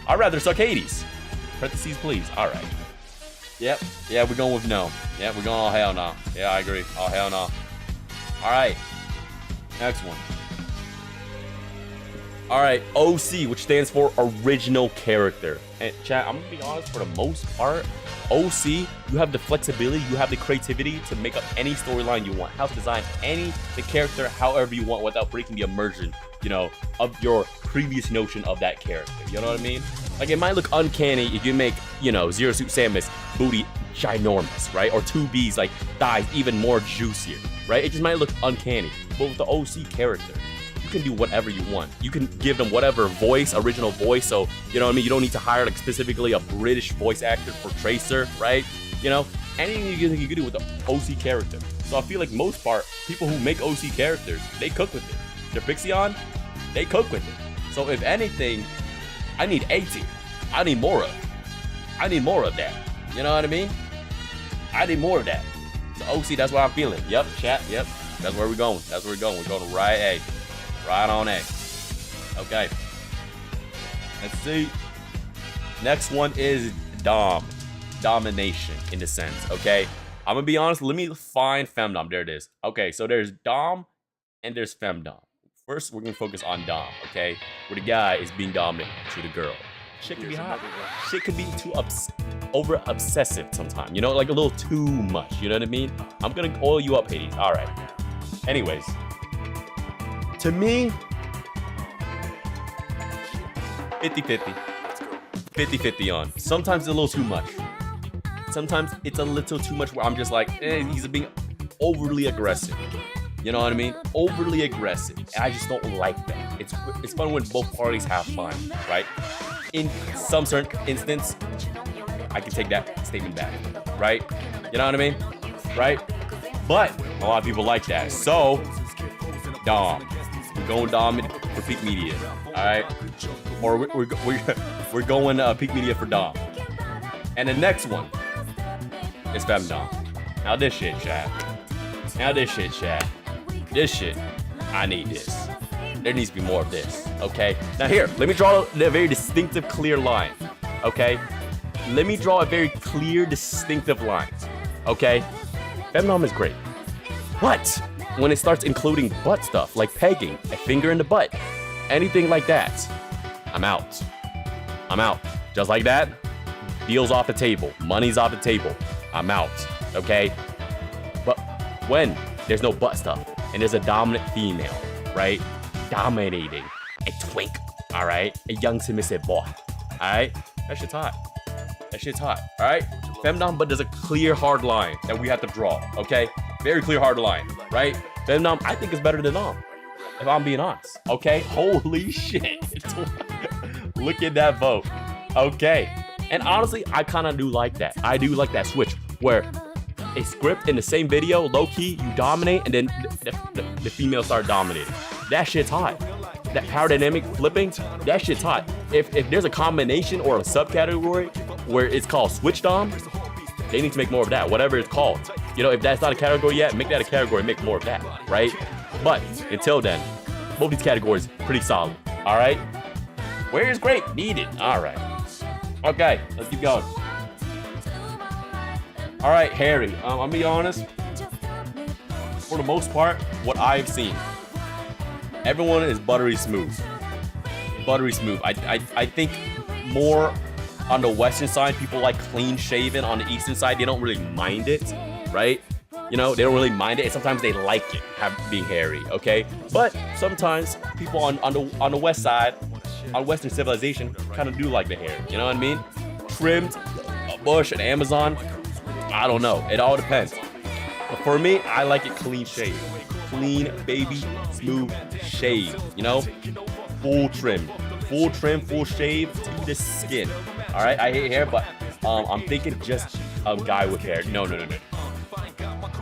I'd rather suck Hades. Parentheses, please. All right. Yep. Yeah, we're going with no. Yeah, we're going all hell no. Yeah, I agree. All hell no. All right. Next one. All right, OC, which stands for original character. And chat, I'm gonna be honest, for the most part, OC, you have the flexibility, you have the creativity to make up any storyline you want, how to design the character however you want without breaking the immersion, you know, of your previous notion of that character. You know what I mean? Like, it might look uncanny if you make, you know, Zero Suit Samus booty ginormous, right? Or 2B's like thighs even more juicier, right? It just might look uncanny. But with the OC character, you can do whatever you want. You can give them whatever voice, original voice. So, you know what I mean? You don't need to hire like specifically a British voice actor for Tracer, right? You know, anything you can do with the OC character. So I feel like most part, people who make OC characters, they cook with it. They're Pixion, they cook with it. So if anything, I need A tier. I need more of. I need more of that. You know what I mean? I need more of that. So OC, that's what I'm feeling. Yep, chat, yep. That's where we're going. That's where we're going. We're going to right A. Right on A. Okay. Let's see. Next one is Dom. Domination, in a sense, okay? I'm gonna be honest. Let me find Femdom. There it is. Okay, so there's Dom and there's Femdom. First, we're gonna focus on Dom, okay? Where the guy is being dominant to the girl. Shit can be hot. Shit can be too over obsessive sometimes. You know, like a little too much. You know what I mean? I'm gonna oil you up, Hades. All right. Anyways. To me, 50-50. 50-50 on. Sometimes it's a little too much. Sometimes it's a little too much where I'm just like, he's being overly aggressive. You know what I mean? Overly aggressive. And I just don't like that. It's fun when both parties have fun, right? In some certain instance, I can take that statement back, right? You know what I mean? Right? But a lot of people like that. So, Dom. We're going Dom for Peak Media, all right? Or we're going Peak Media for Dom. And the next one is Femdom. Now this shit, chat. This shit, I need this. There needs to be more of this, okay? Now here, let me draw a very distinctive, clear line, okay? Let me draw a very clear, distinctive line, okay? Femdom is great, but when it starts including butt stuff, like pegging, a finger in the butt, anything like that, I'm out. Just like that, deal's off the table, money's off the table, I'm out, okay? But when there's no butt stuff, and there's a dominant female, right? Dominating a twink, all right? A young submissive boy, all right? That shit's hot, all right? Femdom, but there's a clear, hard line that we have to draw, okay? Very clear, hard line, right? Femdom, I think is better than Dom, if I'm being honest, okay? Holy shit. Look at that vote, okay? And honestly, I kind of do like that. I do like that switch where a script in the same video, low-key, you dominate, and then the female start dominating. That shit's hot. That power dynamic flipping, that shit's hot. If there's a combination or a subcategory where it's called switch dom, They need to make more of that, whatever it's called. You know, if that's not a category yet, make that a category, make more of that, right? But until then, both these categories pretty solid, all right? Where is great? Needed, all right. Okay, let's keep going. All right, Harry, I'm gonna be honest. For the most part, what I've seen, everyone is buttery smooth. Buttery smooth. I think more on the western side, people like clean shaven. On the eastern side, they don't really mind it, right? You know, they don't really mind it, and sometimes they like it, being hairy, okay? But sometimes people on the west side, on Western civilization, kind of do like the hair, you know what I mean? Trimmed, a bush, an Amazon, I don't know, it all depends. But for me, I like it clean shaved. Clean, baby, smooth shave, you know? Full trim, full shave to the skin. All right, I hate hair, but I'm thinking just a guy with hair. No.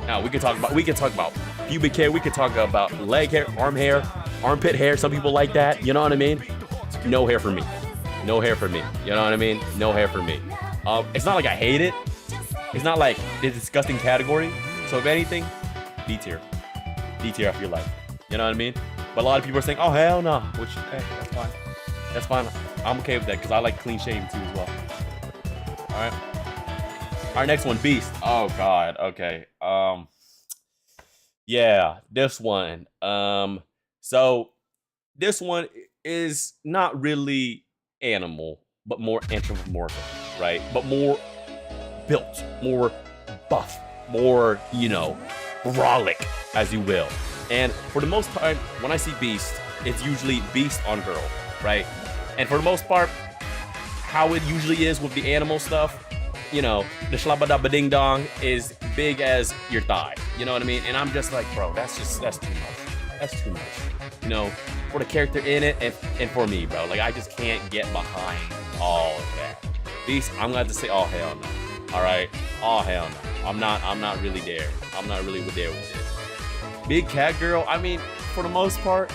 Now we can talk about pubic hair. We could talk about leg hair, armpit hair. Some people like that. You know what I mean? No hair for me. No hair for me. You know what I mean? No hair for me. It's not like I hate it. It's not like this disgusting category. So if anything, D tier. D tier, I feel like. You know what I mean? But a lot of people are saying, oh, hell no. Which, hey, that's fine. That's fine. I'm okay with that because I like clean shaven too as well. All right. All right, next one, beast. Oh, God. Okay. Yeah, this one. So this one is not really animal, but more anthropomorphic, right? But more built, more buff, more, you know, brolic, as you will. And for the most part, when I see beast, it's usually beast on girl, right? And for the most part, how it usually is with the animal stuff, you know, the shlabadaba ding dong is big as your thigh. You know what I mean? And I'm just like, bro, that's too much. That's too much. You know, for the character in it and for me, bro. Like, I just can't get behind all of that. Beast, I'm gonna have to say, oh hell no. All right, oh hell no. I'm not really there. I'm not really there with it. Big cat girl. I mean, for the most part,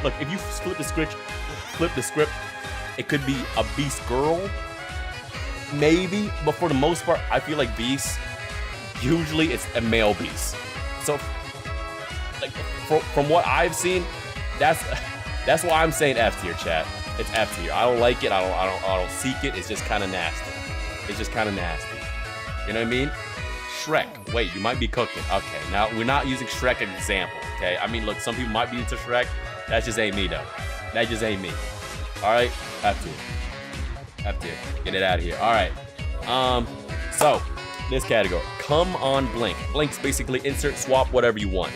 look, if you flip the script, it could be a beast girl, maybe. But for the most part, I feel like beast, usually it's a male beast. So, like, from what I've seen, that's why I'm saying F tier, chat. It's F tier. I don't like it. I don't seek it. It's just kind of nasty. It's just kind of nasty. You know what I mean? Shrek. Wait, you might be cooking. Okay, now we're not using Shrek as an example. Okay, I mean, look, some people might be into Shrek. That just ain't me though. That just ain't me. All right, F tier. F tier. Get it out of here. All right. So this category, come on blink. Blink's basically insert, swap, whatever you want.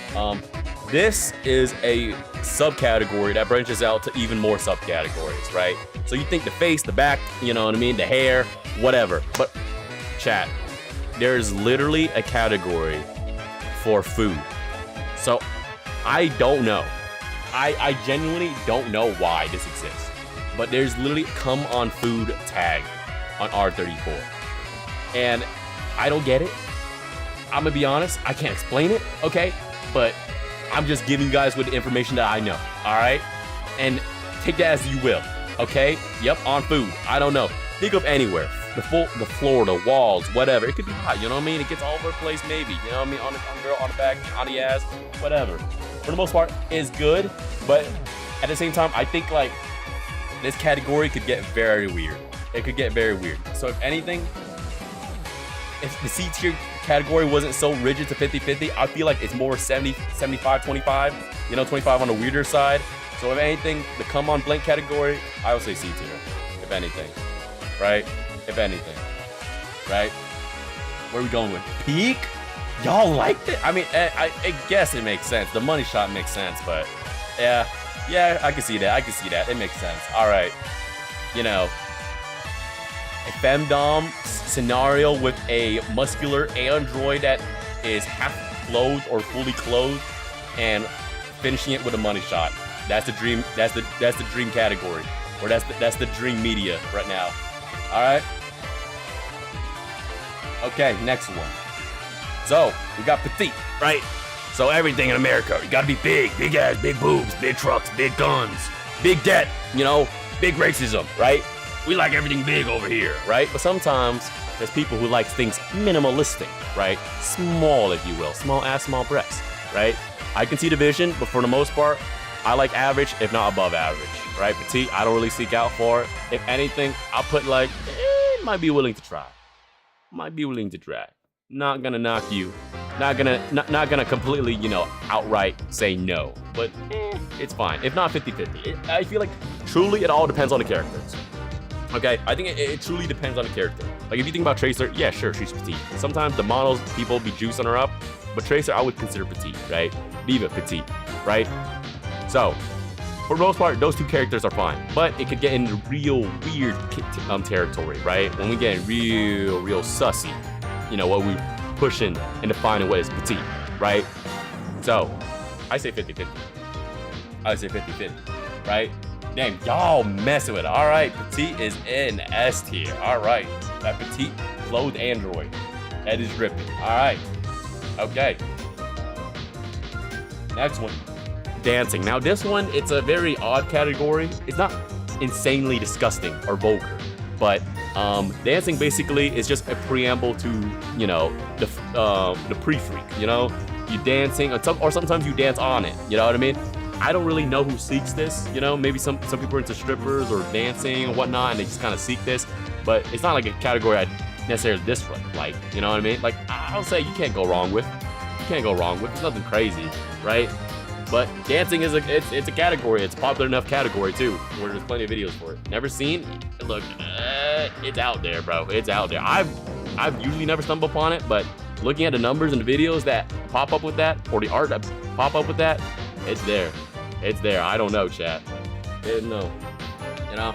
This is a subcategory that branches out to even more subcategories, right? So you think the face, the back, you know what I mean, the hair, whatever. But chat, there's literally a category for food. So I don't know. I genuinely don't know why this exists. But there's literally come on food tag on R34. And I don't get it. I'm gonna be honest, I can't explain it, okay? But I'm just giving you guys with the information that I know, all right? And take that as you will, okay? Yep, on food, I don't know. Think of anywhere, the floor, the walls, whatever. It could be hot, you know what I mean? It gets all over the place, maybe, you know what I mean? On the girl, on the back, on the ass, whatever. For the most part, it's good, but at the same time, I think like this category could get very weird. It could get very weird. So if anything, if the C tier category wasn't so rigid to 50-50, I feel like it's more 75-25, you know, 25 on the weirder side. So if anything, the come on blank category, I would say C tier, if anything, right? If anything, right? Where are we going with? Peak? Y'all liked it? I mean, I guess it makes sense. The money shot makes sense, but yeah, I can see that. It makes sense. All right, you know, a femdom scenario with a muscular android that is half clothed or fully clothed and finishing it with a money shot. That's the dream. That's the dream category, or that's the dream media right now. All right. Okay, next one. So we got Petite, right? So everything in America, you gotta be big ass, big boobs, big trucks, big guns, big debt, you know, big racism, right? We like everything big over here, right? But sometimes There's people who like things minimalistic, right? Small, if you will. Small ass, small breasts, right? I can see the vision, but for the most part, I like average, if not above average, right? Petite, I don't really seek out for it. If anything, I'll put like, might be willing to try. Might be willing to try. Not gonna knock you. Not gonna completely, you know, outright say no. But it's fine. If not 50-50. I feel like truly it all depends on the characters. Okay, I think it truly depends on the character. Like if you think about Tracer, yeah, sure, she's petite. Sometimes the models, people be juicing her up, but Tracer I would consider petite, right? Diva, petite, right? So, for the most part, those two characters are fine, but it could get into real weird territory, right? When we get in real sussy, you know, what we pushing and defining what is petite, right? So, I say 50-50. I say 50-50, right? Damn, y'all messing with it. All right, Petite is in S tier. All right, that Petite clothed android. That is ripping. All right, okay. Next one, dancing. Now this one, it's a very odd category. It's not insanely disgusting or vulgar, but dancing basically is just a preamble to, you know, the pre-freak. You know, you dancing, or sometimes you dance on it. You know what I mean? I don't really know who seeks this, you know, maybe some people are into strippers or dancing and whatnot, and they just kind of seek this, but it's not like a category I'd necessarily dislike, you know what I mean? Like, I'll say you can't go wrong with. You can't go wrong with. It's nothing crazy, right? But dancing is it's a category. It's a popular enough category, too, where there's plenty of videos for it. Never seen? Look, it's out there, bro. It's out there. I've usually never stumbled upon it, but looking at the numbers and the videos that pop up with that, or the art that pop up with that, it's there. It's there. I don't know, chat. Didn't know. You know?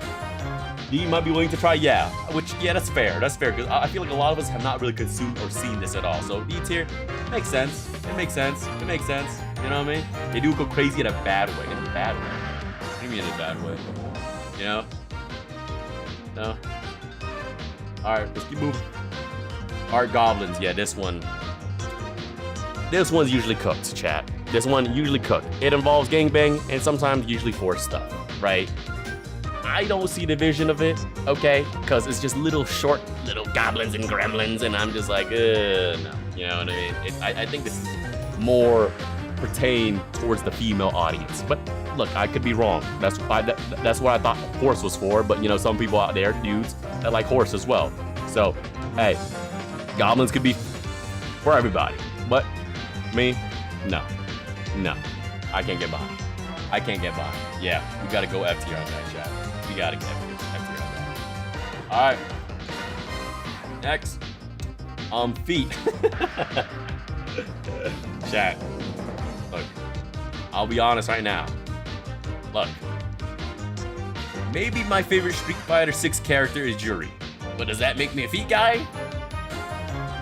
You might be willing to try, yeah. Which, yeah, that's fair. That's fair, because I feel like a lot of us have not really consumed or seen this at all. So D tier, makes sense. It makes sense. It makes sense. You know what I mean? They do go crazy in a bad way. In a bad way. What do you mean in a bad way? You know? No? Alright, let's keep moving. Alright, goblins. Yeah, this one's usually cooked, chat. This one usually cooked. It involves gangbang and sometimes usually forced stuff, right? I don't see the vision of it, okay? Because it's just little goblins and gremlins, and I'm just like, no. You know what I mean? I think this is more pertain towards the female audience. But look, I could be wrong. That's what I thought horse was for. But you know, some people out there, dudes, that like horse as well. So, hey, goblins could be for everybody. But me, no. No, I can't get behind. I can't get behind. Yeah, we gotta go F tier on that, chat. We gotta get F tier on that. All right. Next, feet. Chat. Look, I'll be honest right now. Look, maybe my favorite Street Fighter 6 character is Yuri, but does that make me a feet guy?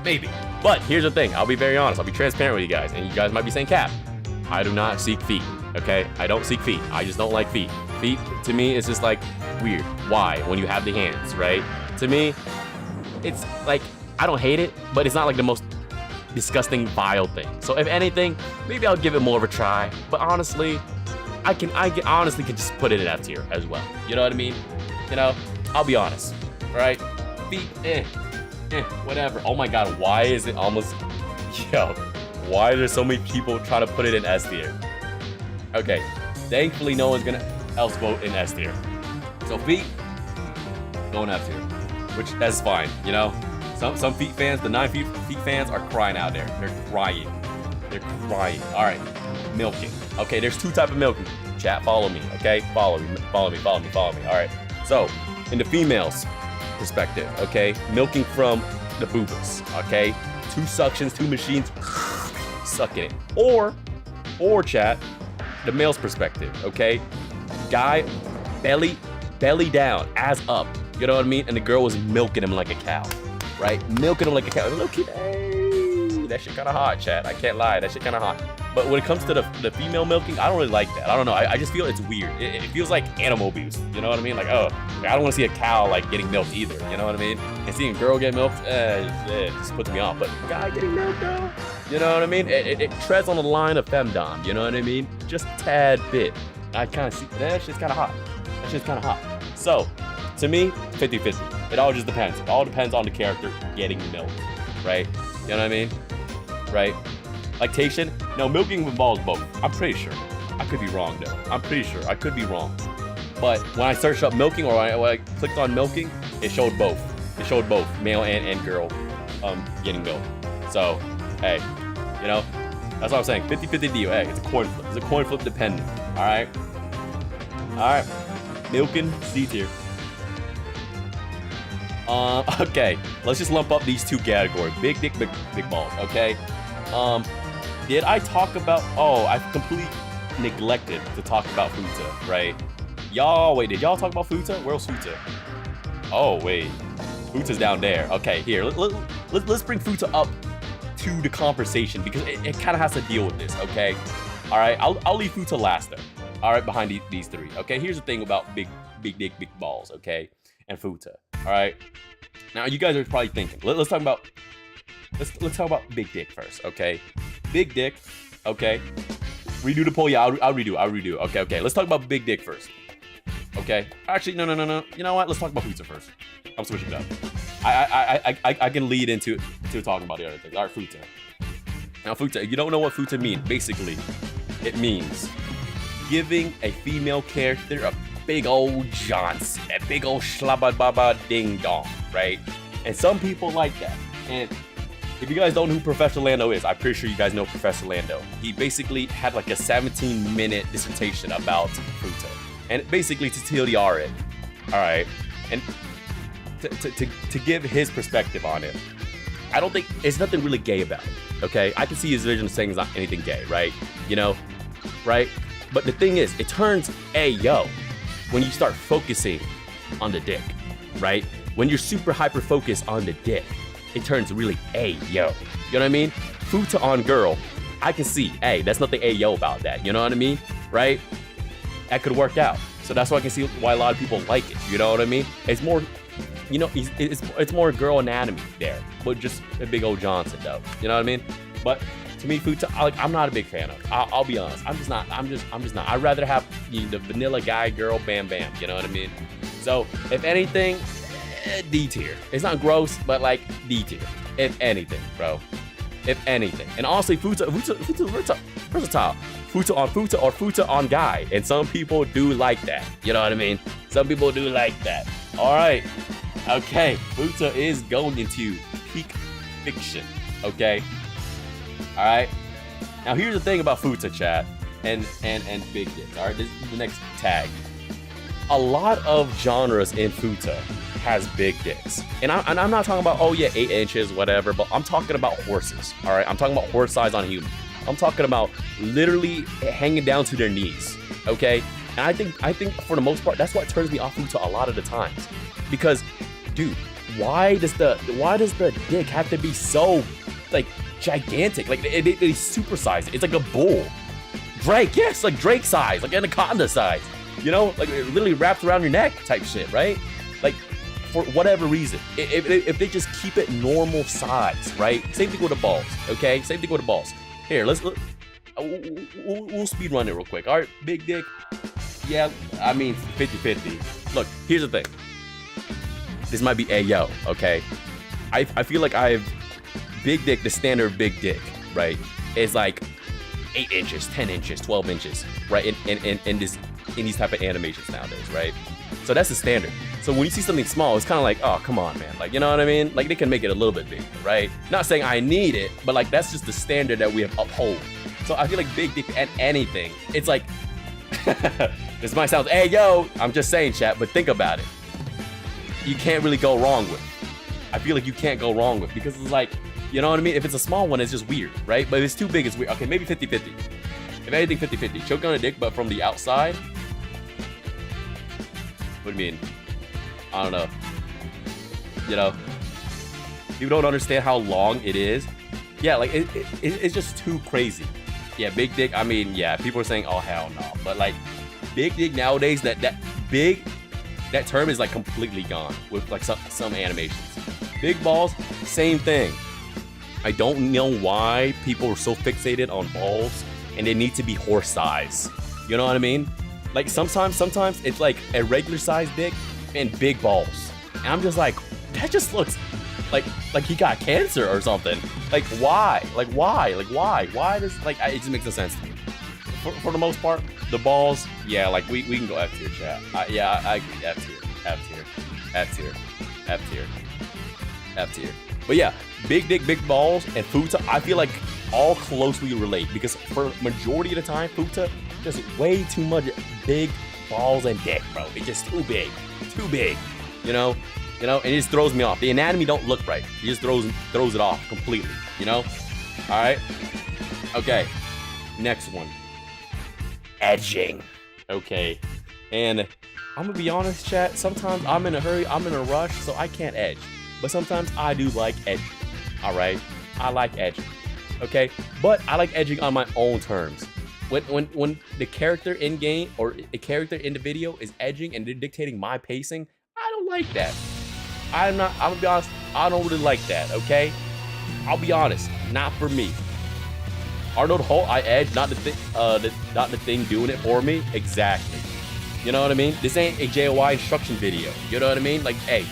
Maybe. But here's the thing. I'll be very honest. I'll be transparent with you guys, and you guys might be saying, Cap, I do not seek feet, okay? I don't seek feet. I just don't like feet. Feet, to me, is just like weird. Why? When you have the hands, right? To me, it's like, I don't hate it, but it's not like the most disgusting, vile thing. So if anything, maybe I'll give it more of a try. But honestly, I honestly could just put it in F tier as well. You know what I mean? You know, I'll be honest, all right? Feet, whatever. Oh my God, why is it almost, yo. Why are there so many people trying to put it in S tier? Okay, thankfully no one's gonna else vote in S tier. So feet, going F tier, which that's fine, you know? Some feet fans, the 9 feet fans are crying out there. They're crying. They're crying. All right, milking. Okay, there's two types of milking. Chat, follow me, okay? Follow me. All right, so in the females' perspective, okay? Milking from the boobas, okay? 2 suctions, 2 machines, sucking it. Or chat, the male's perspective, okay? Guy, belly down, ass up, you know what I mean? And the girl was milking him like a cow, right? Milking him like a cow. Look, hey, that shit kind of hot, chat. I can't lie, that shit kind of hot. But when it comes to the female milking, I don't really like that. I don't know. I just feel it's weird. It feels like animal abuse. You know what I mean? Like, oh, I don't want to see a cow like getting milked either. You know what I mean? And seeing a girl get milked, it just puts me off. But guy getting milked though, you know what I mean? It treads on the line of femdom. You know what I mean? Just a tad bit. I kind of see that shit's kind of hot. That shit's kind of hot. So, to me, 50-50. It all just depends. It all depends on the character getting milked, right? You know what I mean? Right? Lactation? No, milking involves both. I'm pretty sure. I could be wrong though. I'm pretty sure. I could be wrong. But when I searched up milking, or when I clicked on milking, it showed both. It showed both male and girl getting milked. So, hey, you know, that's what I'm saying. 50-50 deal. Hey, it's a coin flip. It's a coin flip dependent. All right. All right. Milking C tier. Okay. Let's just lump up these two categories: big dick, big balls. Okay. Did I talk about? Oh, I completely neglected to talk about futa, right? Y'all, wait, did y'all talk about futa? Where's futa? Oh, wait. Futa's down there. Okay, here. Let's bring futa up to the conversation because it kind of has to deal with this, okay? All right, I'll leave futa last though. All right, behind these three. Okay, here's the thing about big dick, big balls, okay? And futa. All right. Now you guys are probably thinking, let's talk about big dick first, okay? Big dick, okay? Redo the poll. Yeah, I'll redo. Okay. Let's talk about big dick first. Okay. Actually, no. You know what? Let's talk about futa first. I'm switching it up. I can lead into talking about the other things. All right, futa. Now, futa. If you don't know what futa means, basically, it means giving a female character a big old Johnson, a big old shlabba ding dong, right? And some people like that. And if you guys don't know who Professor Lando is, I'm pretty sure you guys know Professor Lando. He basically had like a 17-minute dissertation about futa. And basically to TLDR it, all right? And to give his perspective on it, I don't think, it's nothing really gay about it, okay? I can see his vision of saying it's not anything gay, right? You know, right? But the thing is, it turns ayo when you start focusing on the dick, right? When you're super hyper focused on the dick, it turns really ayo. You know what I mean? Futa on girl, I can see, hey, that's nothing ayo about that. You know what I mean? Right? That could work out. So that's why I can see why a lot of people like it. You know what I mean? It's more, you know, it's more girl anatomy there, but just a big old Johnson though. You know what I mean? But to me, futa, I'm not a big fan of it. I'll be honest. I'm just not. I'd rather have the vanilla guy, girl, bam, bam. You know what I mean? So if anything, D tier. It's not gross, but like D tier. If anything, bro. If anything. And honestly, futa versatile. Futa on futa or futa on guy. And some people do like that. You know what I mean? Some people do like that. All right. Okay. Futa is going into peak fiction. Okay. All right. Now here's the thing about futa, chat, and big dicks. All right. This is the next tag. A lot of genres in futa has big dicks. And I'm not talking about, oh yeah, 8 inches, whatever, but I'm talking about horses, all right? I'm talking about horse size on human. I'm talking about literally hanging down to their knees, okay? And I think for the most part, that's what turns me off futa a lot of the times. Because, dude, why does the dick have to be so, like, gigantic? Like, they supersize it. It's like a bull. Drake, yes, like Drake size, like anaconda size. You know, like it literally wrapped around your neck type shit, right? Like, for whatever reason, if they just keep it normal size, right? Same thing with the balls, okay? Same thing with the balls. Here, we'll speed run it real quick. All right, big dick. Yeah, I mean 50-50. Look, here's the thing. This might be ayo, okay? I feel like big dick. The standard big dick, right, is like 8 inches, 10 inches, 12 inches, right? In these type of animations nowadays, right? So that's the standard. So when you see something small, it's kind of like, oh, come on, man. Like, you know what I mean? Like, they can make it a little bit bigger, right? Not saying I need it, but like, that's just the standard that we have uphold. So I feel like big dick and anything, it's like, this might sound, hey, yo, I'm just saying, chat, but think about it. You can't really go wrong with. I feel like you can't go wrong with, because it's like, you know what I mean? If it's a small one, it's just weird, right? But if it's too big, it's weird. Okay, maybe 50-50. If anything, 50-50. Choke on a dick, but from the outside. What do you mean? I don't know. You know, you don't understand how long it is. Yeah, like it's just too crazy. Yeah, big dick. I mean, yeah, people are saying, oh hell no, but like big dick nowadays, that term is like completely gone with like some animations. Big balls, same thing. I don't know why people are so fixated on balls and they need to be horse size. You know what I mean? Like sometimes it's like a regular size dick and big balls. And I'm just like, that just looks like he got cancer or something. Like why? Like why? Like why? Why does like it just makes no sense to me. For the most part, the balls, yeah, like we can go F tier, chat. Yeah, I agree. F tier, F tier, F tier, F tier, F tier. But yeah, big dick, big balls, and futa, I feel like all closely relate because for majority of the time, futa just way too much big balls and dick, bro. It's just too big, you know, and it just throws me off. The anatomy don't look right. It just throws it off completely, you know. All right, okay, next one. Edging. Okay, and I'm gonna be honest, chat, sometimes I'm in a hurry, I'm in a rush, so I can't edge, but sometimes I do like edging. All right, I like edging, okay, but I like edging on my own terms. When the character in game or the character in the video is edging and they're dictating my pacing, I don't like that. I'm gonna be honest, I don't really like that, okay? I'll be honest, not for me. Arnold Holt, I edge, not the thing doing it for me. Exactly. You know what I mean? This ain't a JOI instruction video. You know what I mean? Like, hey,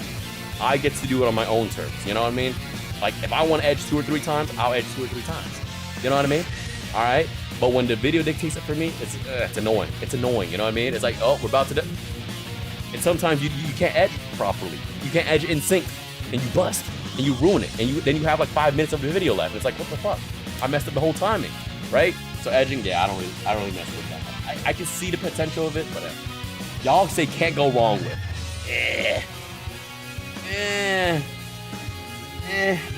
I get to do it on my own terms. You know what I mean? Like, if I want to edge 2 or 3 times, I'll edge 2 or 3 times. You know what I mean? All right. But when the video dictates it for me, it's annoying. It's annoying. You know what I mean? It's like, oh, we're about to do. And sometimes you can't edge properly. You can't edge in sync, and you bust, and you ruin it, and then you have like 5 minutes of the video left. It's like, what the fuck? I messed up the whole timing, right? So edging, yeah, I don't really mess with that. I can see the potential of it, but y'all say can't go wrong with.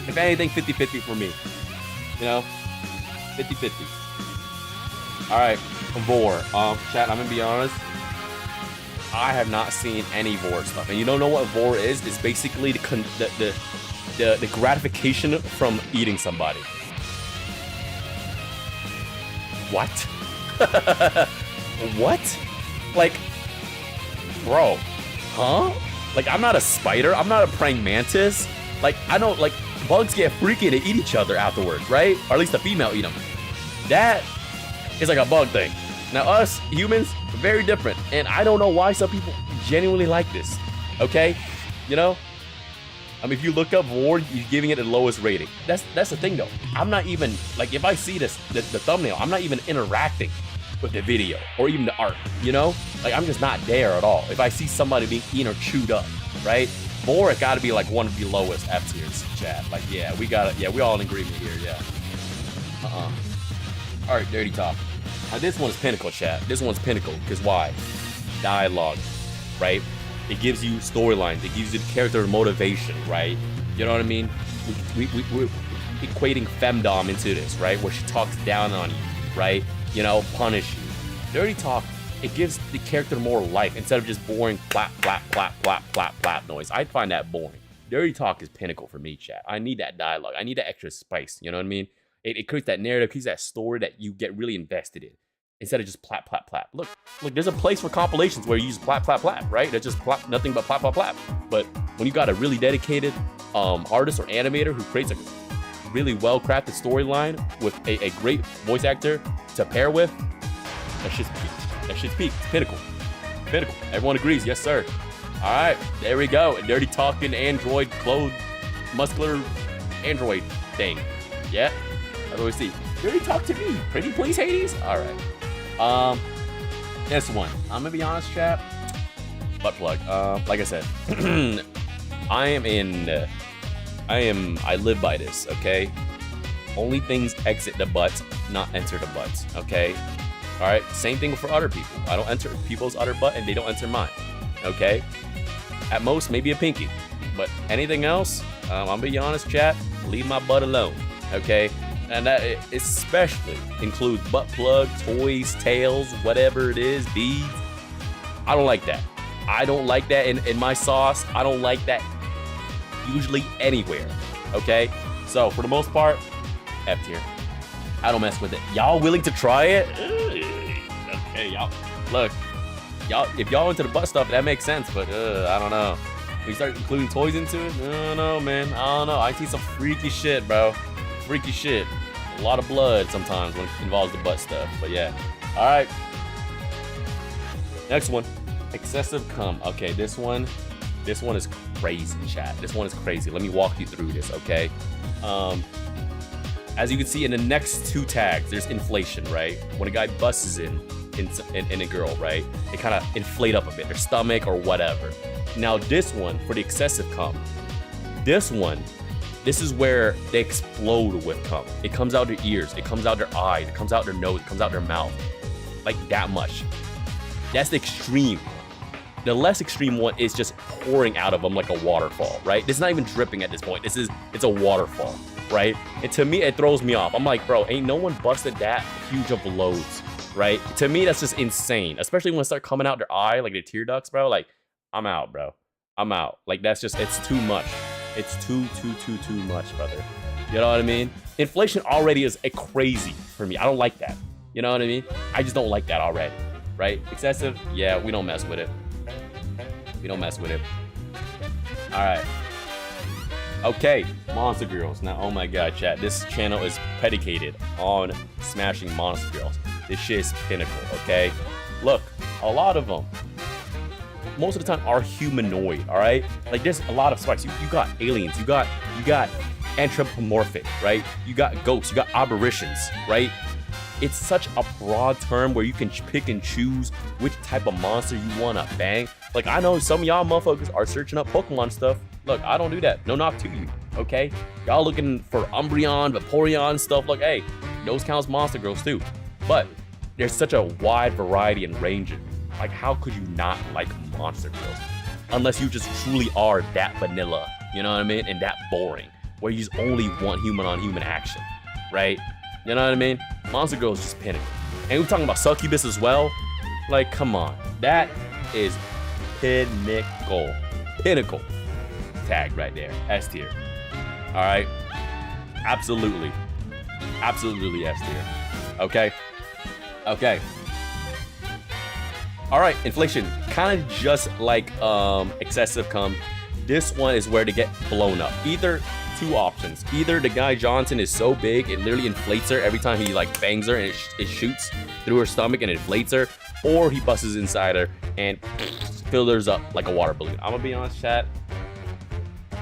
If anything, 50-50 for me. You know, 50-50. All right, vore. Chat, I'm gonna be honest. I have not seen any vore stuff, and you don't know what vore is? It's basically the gratification from eating somebody. What? What? Like, bro, huh? Like, I'm not a spider. I'm not a praying mantis. Like, I know, like, bugs get freaky to eat each other afterwards, right? Or at least the female eat them. That is like a bug thing. Now, us humans, very different. And I don't know why some people genuinely like this, okay? You know? I mean, if you look up vore, you're giving it the lowest rating. That's the thing, though. I'm not even, like, if I see the thumbnail, I'm not even interacting with the video or even the art, you know? Like, I'm just not there at all. If I see somebody being eaten or chewed up, right? Vore, it gotta be, like, one of the lowest F tiers, chat. Like, yeah, we all in agreement here, yeah. All right, dirty talk. Now, this one's pinnacle, chat. This one's pinnacle, because why? Dialogue, right? It gives you storylines. It gives you the character motivation, right? You know what I mean? We're equating femdom into this, right? Where she talks down on you, right? You know, punish you. Dirty talk, it gives the character more life instead of just boring clap, clap, clap, clap, clap, clap noise. I find that boring. Dirty talk is pinnacle for me, chat. I need that dialogue. I need that extra spice. You know what I mean? It creates that narrative, creates that story that you get really invested in. Instead of just plap, plap, plap. Look, there's a place for compilations where you use plap, plap, plap, right? That's just plap, nothing but plap, plap, plap. But when you got a really dedicated artist or animator who creates a really well-crafted storyline with a great voice actor to pair with, that shit's peak. That shit's peak. It's pinnacle. Pinnacle. Everyone agrees. Yes, sir. All right, there we go. A dirty talking android clothed muscular android thing. Yeah, that's what we see. Dirty talk to me. Pretty please, Hades. All right. This one. I'm gonna be honest, chat. Butt plug. Like I said, I live by this, okay? Only things exit the butt, not enter the butts, okay? All right, same thing for other people. I don't enter people's other butt and they don't enter mine, okay? At most, maybe a pinky, but anything else, I'm gonna be honest, chat, leave my butt alone, okay? And that especially includes butt plug, toys, tails, whatever it is, beads. I don't like that. I don't like that in my sauce. I don't like that usually anywhere, okay? So for the most part, F tier. I don't mess with it. Y'all willing to try it? Okay, y'all. Look, y'all. If y'all into the butt stuff, that makes sense. But I don't know. When you start including toys into it, I don't know, man. I don't know. I see some freaky shit, bro. Freaky shit. A lot of blood sometimes when it involves the butt stuff. But yeah. All right. Next one. Excessive cum. Okay, this one. This one is crazy, chat. This one is crazy. Let me walk you through this, okay? As you can see in the next 2 tags, there's inflation, right? When a guy busts in a girl, right? They kind of inflate up a bit, their stomach or whatever. Now this one, for the excessive cum, this is where they explode with cum. It comes out their ears, it comes out their eyes, it comes out their nose, it comes out their mouth. Like that much. That's the extreme. The less extreme one is just pouring out of them like a waterfall, right? It's not even dripping at this point. It's a waterfall, right? And to me, it throws me off. I'm like, bro, ain't no one busted that huge of loads, right? To me, that's just insane. Especially when it start coming out their eye, like their tear ducts, bro. Like, I'm out, bro. I'm out. Like, that's just, it's too much. It's too much, brother. You know what I mean? Inflation already is a crazy for me. I don't like that. You know what I mean? I just don't like that already, right? Excessive, yeah, we don't mess with it. We don't mess with it. All right. Okay, Monster Girls. Now, oh my god, chat. This channel is predicated on smashing Monster Girls. This shit is pinnacle, okay? Look, a lot of them, most of the time, are humanoid, all right? Like, there's a lot of spikes. You got aliens. You got anthropomorphic, right? You got ghosts. You got aberrations, right? It's such a broad term where you can pick and choose which type of monster you want to bang. Like, I know some of y'all motherfuckers are searching up Pokemon stuff. Look, I don't do that. No knock to you, okay? Y'all looking for Umbreon, Vaporeon stuff. Like, hey, those counts Monster Girls too. But there's such a wide variety and range. Like, how could you not like Monster Girls? Unless you just truly are that vanilla, you know what I mean? And that boring, where you just only want human-on-human action, right? You know what I mean? Monster Girl is just pinnacle. And we're talking about succubus as well. Like, come on. That is pinnacle. Pinnacle. Tag right there. S tier. All right? Absolutely. Absolutely S tier. Okay? Okay. All right, inflation. Kind of just like excessive cum. This one is where they get blown up. Either 2 options. Either the guy Johnson is so big it literally inflates her every time he like bangs her and it shoots through her stomach and inflates her, or he busts inside her and fills her up like a water balloon. I'm gonna be honest, chat.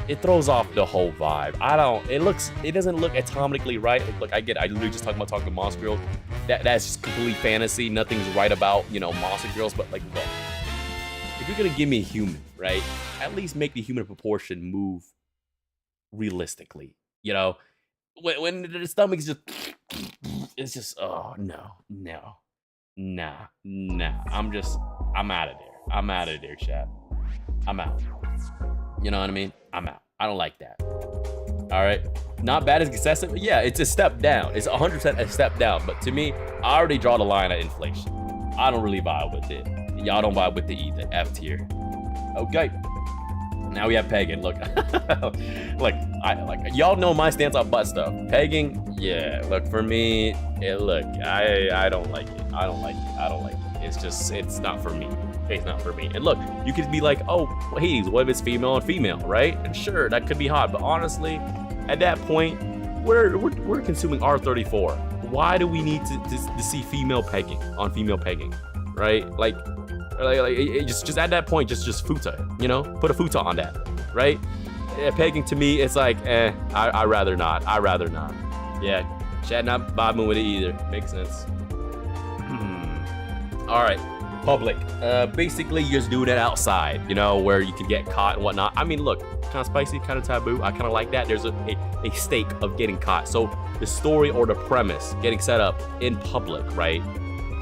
It throws off the whole vibe. It doesn't look atomically right. Look, I literally just talking about Monster Girls. That's just completely fantasy. Nothing's right about, you know, Monster Girls, but like, look, if you're gonna give me a human, right, at least make the human proportion move realistically, you know? When the stomach's just, it's just, oh, no. Nah. I'm out of there. I'm out of there, chat. I'm out. You know what I mean? I'm out. I don't like that. All right? Not bad as excessive, but yeah, it's a step down. It's 100% a step down, but to me, I already draw the line at inflation. I don't really vibe with it. Y'all don't vibe with it either. F tier. Okay. Now we have pegging. Look, y'all know my stance on butt stuff. Pegging, yeah. Look, for me, I don't like it. I don't like it. It's not for me. It's not for me. And look, you could be like, oh, Hades, what if it's female and female, right? And sure, that could be hot, but honestly, at that point, we're consuming R34. Why do we need to see female pegging on female pegging, right? Like just at that point, just futa, you know, put a futa on that, right? Yeah, pegging to me, it's like, I rather not. Yeah, chat not vibing with it either. Makes sense. All right, public. Basically, you just do that outside, you know, where you can get caught and whatnot. I mean, look, kind of spicy, kind of taboo. I kind of like that. There's a stake of getting caught. So the story or the premise getting set up in public, right?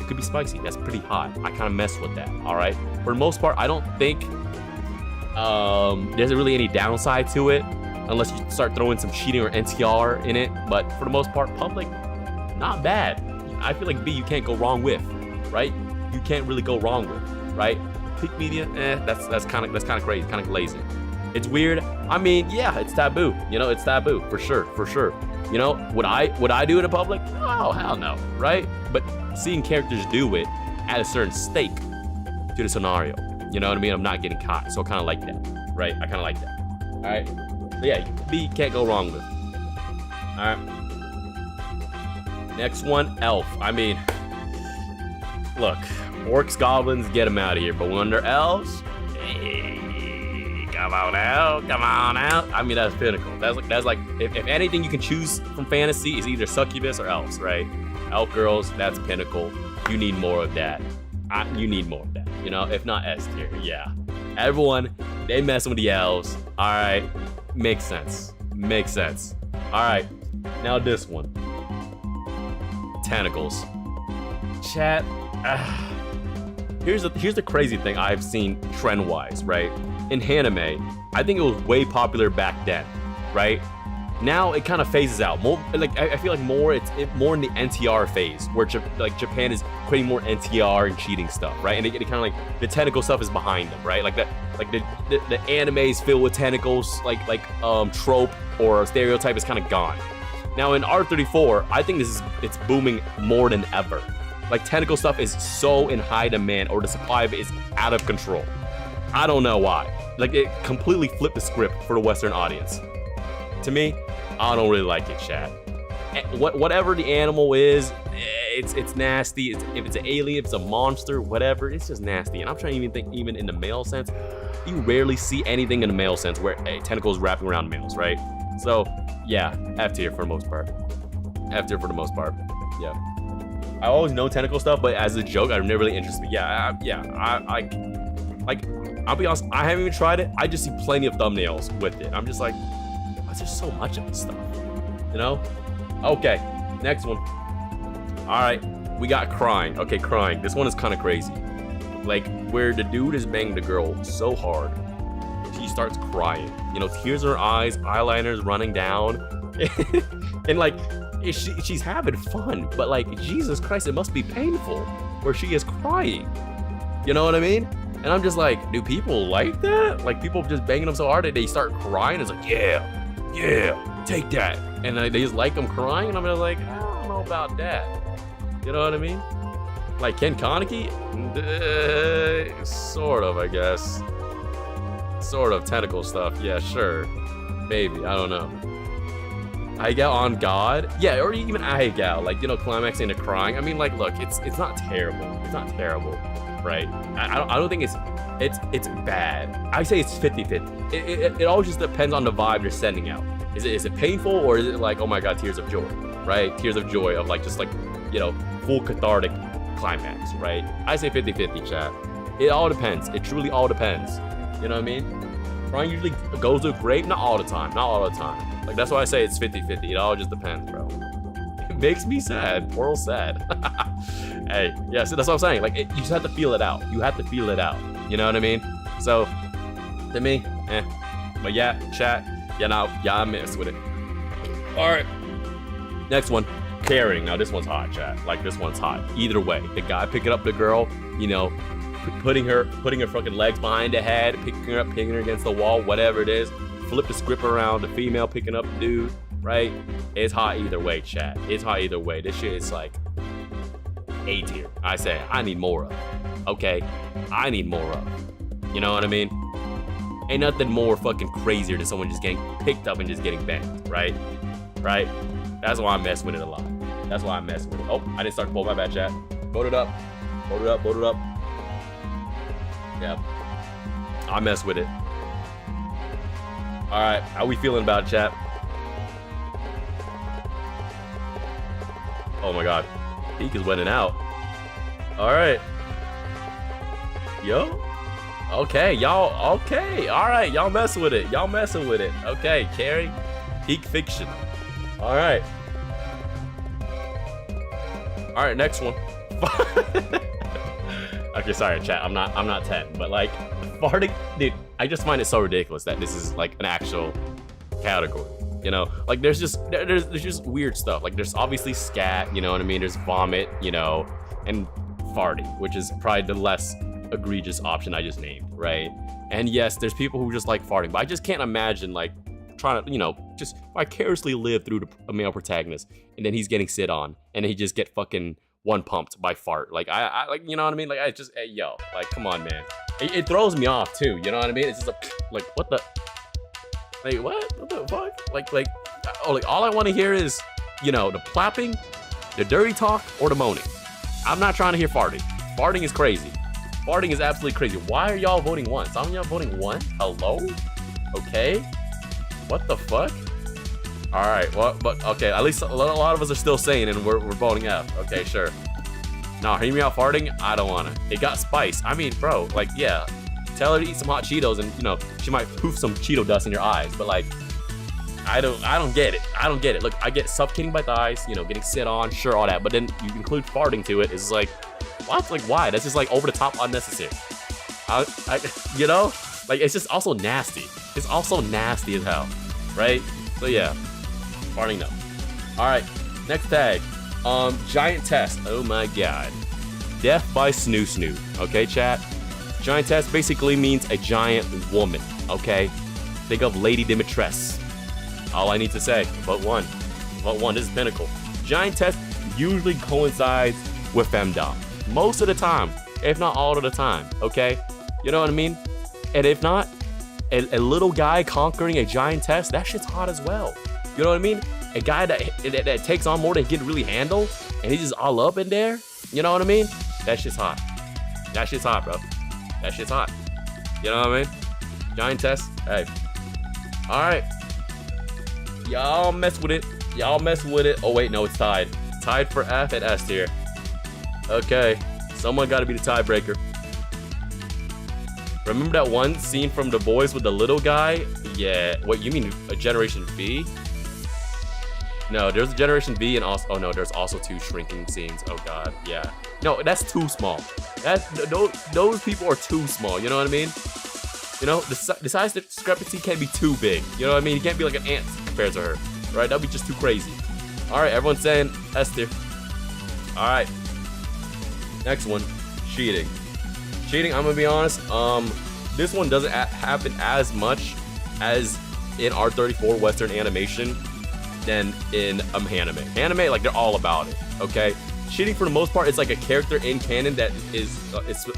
It could be spicy. That's pretty hot. I kind of mess with that. All right. For the most part, I don't think there's really any downside to it, unless you start throwing some cheating or NTR in it. But for the most part, public, not bad. I feel like B, you can't go wrong with, right? You can't really go wrong with, right? Peak media, that's kind of crazy, kind of lazy. It's weird. I mean, yeah, it's taboo. You know, it's taboo for sure. You know, would I do it in public? Oh, hell no, right? But seeing characters do it at a certain stake to the scenario, you know what I mean? I'm not getting caught, so I kind of like that, right? I kind of like that. All right. So yeah, B can't go wrong with. All right. Next one, elf. I mean, look, orcs, goblins, get them out of here. But when they're elves, hey, Come on out. Come on out. I mean, that's pinnacle. That's like if anything you can choose from fantasy is either succubus or elves, right? Elf girls, that's pinnacle. You need more of that. You need more of that. You know, if not S tier, yeah. Everyone, they messing with the elves. All right, makes sense. Makes sense. All right, now this one. Tentacles. Chat. Here's the crazy thing I've seen trend-wise, right? In anime, I think it was way popular back then, right? Now it kind of phases out. More like I feel like more it's more in the NTR phase, where Japan is creating more NTR and cheating stuff, right? And it kind of like the tentacle stuff is behind them, right? Like the anime is filled with tentacles, like trope or stereotype is kind of gone. Now in R34, I think it's booming more than ever. Like tentacle stuff is so in high demand, or the supply of it is out of control. I don't know why. Like it completely flipped the script for the Western audience. To me, I don't really like it, chat. Whatever the animal is, it's nasty. If it's an alien, if it's a monster, whatever, it's just nasty. And I'm trying to even think, even in the male sense, you rarely see anything in the male sense where a tentacle is wrapping around males, right? So yeah, F tier for the most part. F tier for the most part. Yeah. I always know tentacle stuff, but as a joke, I've never really interested me. Yeah, like, I'll be honest, I haven't even tried it. I just see plenty of thumbnails with it. I'm just like, why is there so much of this stuff? You know? Okay, next one. All right, we got crying. Okay, crying. This one is kind of crazy. Like, where the dude is banging the girl so hard, she starts crying. You know, tears in her eyes, eyeliner's running down. And like, she's having fun, but like, Jesus Christ, it must be painful where she is crying. You know what I mean? And I'm just like, do people like that? Like, people just banging them so hard that they start crying? It's like, yeah, take that. And they just like them crying, and I'm just like, I don't know about that. You know what I mean? Like Ken Kaneki? Sort of, I guess. Sort of tentacle stuff, yeah, sure. Maybe, I don't know. Aigal on God? Yeah, or even Aigal, like, you know, climaxing to crying. I mean, like, look, it's not terrible. It's not terrible, right? I don't think it's bad. I say it's 50-50. It all just depends on the vibe you're sending out. Is it painful, or is it like, oh my God, tears of joy, right? Tears of joy of like, just like, you know, full cathartic climax, right? I say 50-50, chat. It all depends. It truly all depends. You know what I mean? Crying usually goes to great, not all the time. Not all the time. Like, that's why I say it's 50-50. It all just depends, bro. It makes me sad. Poor old sad. Hey, yeah, so that's what I'm saying. Like, you just have to feel it out. You have to feel it out. You know what I mean? So, to me, But yeah, chat, I mess with it. All right. Next one, caring. Now, this one's hot, chat. Like, this one's hot. Either way, the guy picking up the girl, you know, putting her fucking legs behind the head, picking her up, picking her against the wall, whatever it is. Flip the script around, the female picking up the dude, right? It's hot either way, chat. It's hot either way. This shit is like A tier. I say, I need more of. Okay? I need more of. You know what I mean? Ain't nothing more fucking crazier than someone just getting picked up and just getting banged, right? Right? That's why I mess with it a lot. That's why I mess with it. Oh, I didn't start to pull my bad, chat. Vote it up. Vote it up. Vote it up. Yep. I mess with it. All right, how we feeling about it, chat? Oh my God, Peak is winning out. All right, yo, okay, y'all, okay, all right, y'all messing with it, y'all messing with it. Okay, Carrie, Peak Fiction. All right, next one. Okay, sorry, chat. I'm not 10, but like, farting, dude. I just find it so ridiculous that this is like an actual category. You know, like there's just weird stuff. Like there's obviously scat. You know what I mean? There's vomit. You know, and farting, which is probably the less egregious option I just named, right? And yes, there's people who just like farting, but I just can't imagine like trying to, you know, just vicariously live through a male protagonist, and then he's getting sit on, and he just get fucking one pumped by fart. Like I like, you know what I mean? Like I just, hey, yo, like come on, man. It throws me off too. You know what I mean? It's just like what the, like what the fuck? Like oh, like all I want to hear is, you know, the clapping, the dirty talk, or the moaning. I'm not trying to hear farting. Farting is crazy. Farting is absolutely crazy. Why are y'all voting one? Some of y'all voting one? Hello? Okay. What the fuck? All right, well, but okay, at least a lot of us are still saying and we're voting F. Okay, sure. Now, hear me out farting? I don't wanna. It got spice. I mean, bro, like, yeah. Tell her to eat some hot Cheetos and, you know, she might poof some Cheeto dust in your eyes, but like, I don't get it. I don't get it. Look, I get suffocating by thighs, you know, getting sit on, sure, all that, but then you include farting to it. It's like, what? Like, why? That's just like over the top unnecessary. You know? Like, it's just also nasty. It's also nasty as hell, right? So yeah, farting no. All right, next tag. Giant test. Oh my god. Death by snoo snoo. Okay, chat? Giant test basically means a giant woman, okay? Think of Lady Dimitrescu. All I need to say, vote one. Vote one, this is pinnacle. Giant test usually coincides with femdom. Most of the time, if not all of the time, okay? You know what I mean? And if not, a little guy conquering a giant test, that shit's hot as well. You know what I mean? A guy that takes on more than he can really handle, and he's just all up in there, you know what I mean? That shit's hot. That shit's hot, bro. That shit's hot. You know what I mean? Giant test, hey. All right. Y'all mess with it. Y'all mess with it. Oh wait, no, it's tied. Tied for F and S tier. Okay, someone gotta be the tiebreaker. Remember that one scene from The Boys with the little guy? Yeah, what, you mean a Generation V? No, there's a Generation V and also, oh no, there's also 2 shrinking scenes. Oh god, yeah. No, that's too small. Those people are too small, you know what I mean? You know, the size discrepancy can't be too big. You know what I mean? You can't be like an ant compared to her, right? That'd be just too crazy. All right, everyone's saying S tier. All right, next one, cheating. Cheating, I'm gonna be honest, this one doesn't happen as much as in R34 Western animation than in anime. Anime, like, they're all about it, okay? Cheating, for the most part, it's like a character in canon that is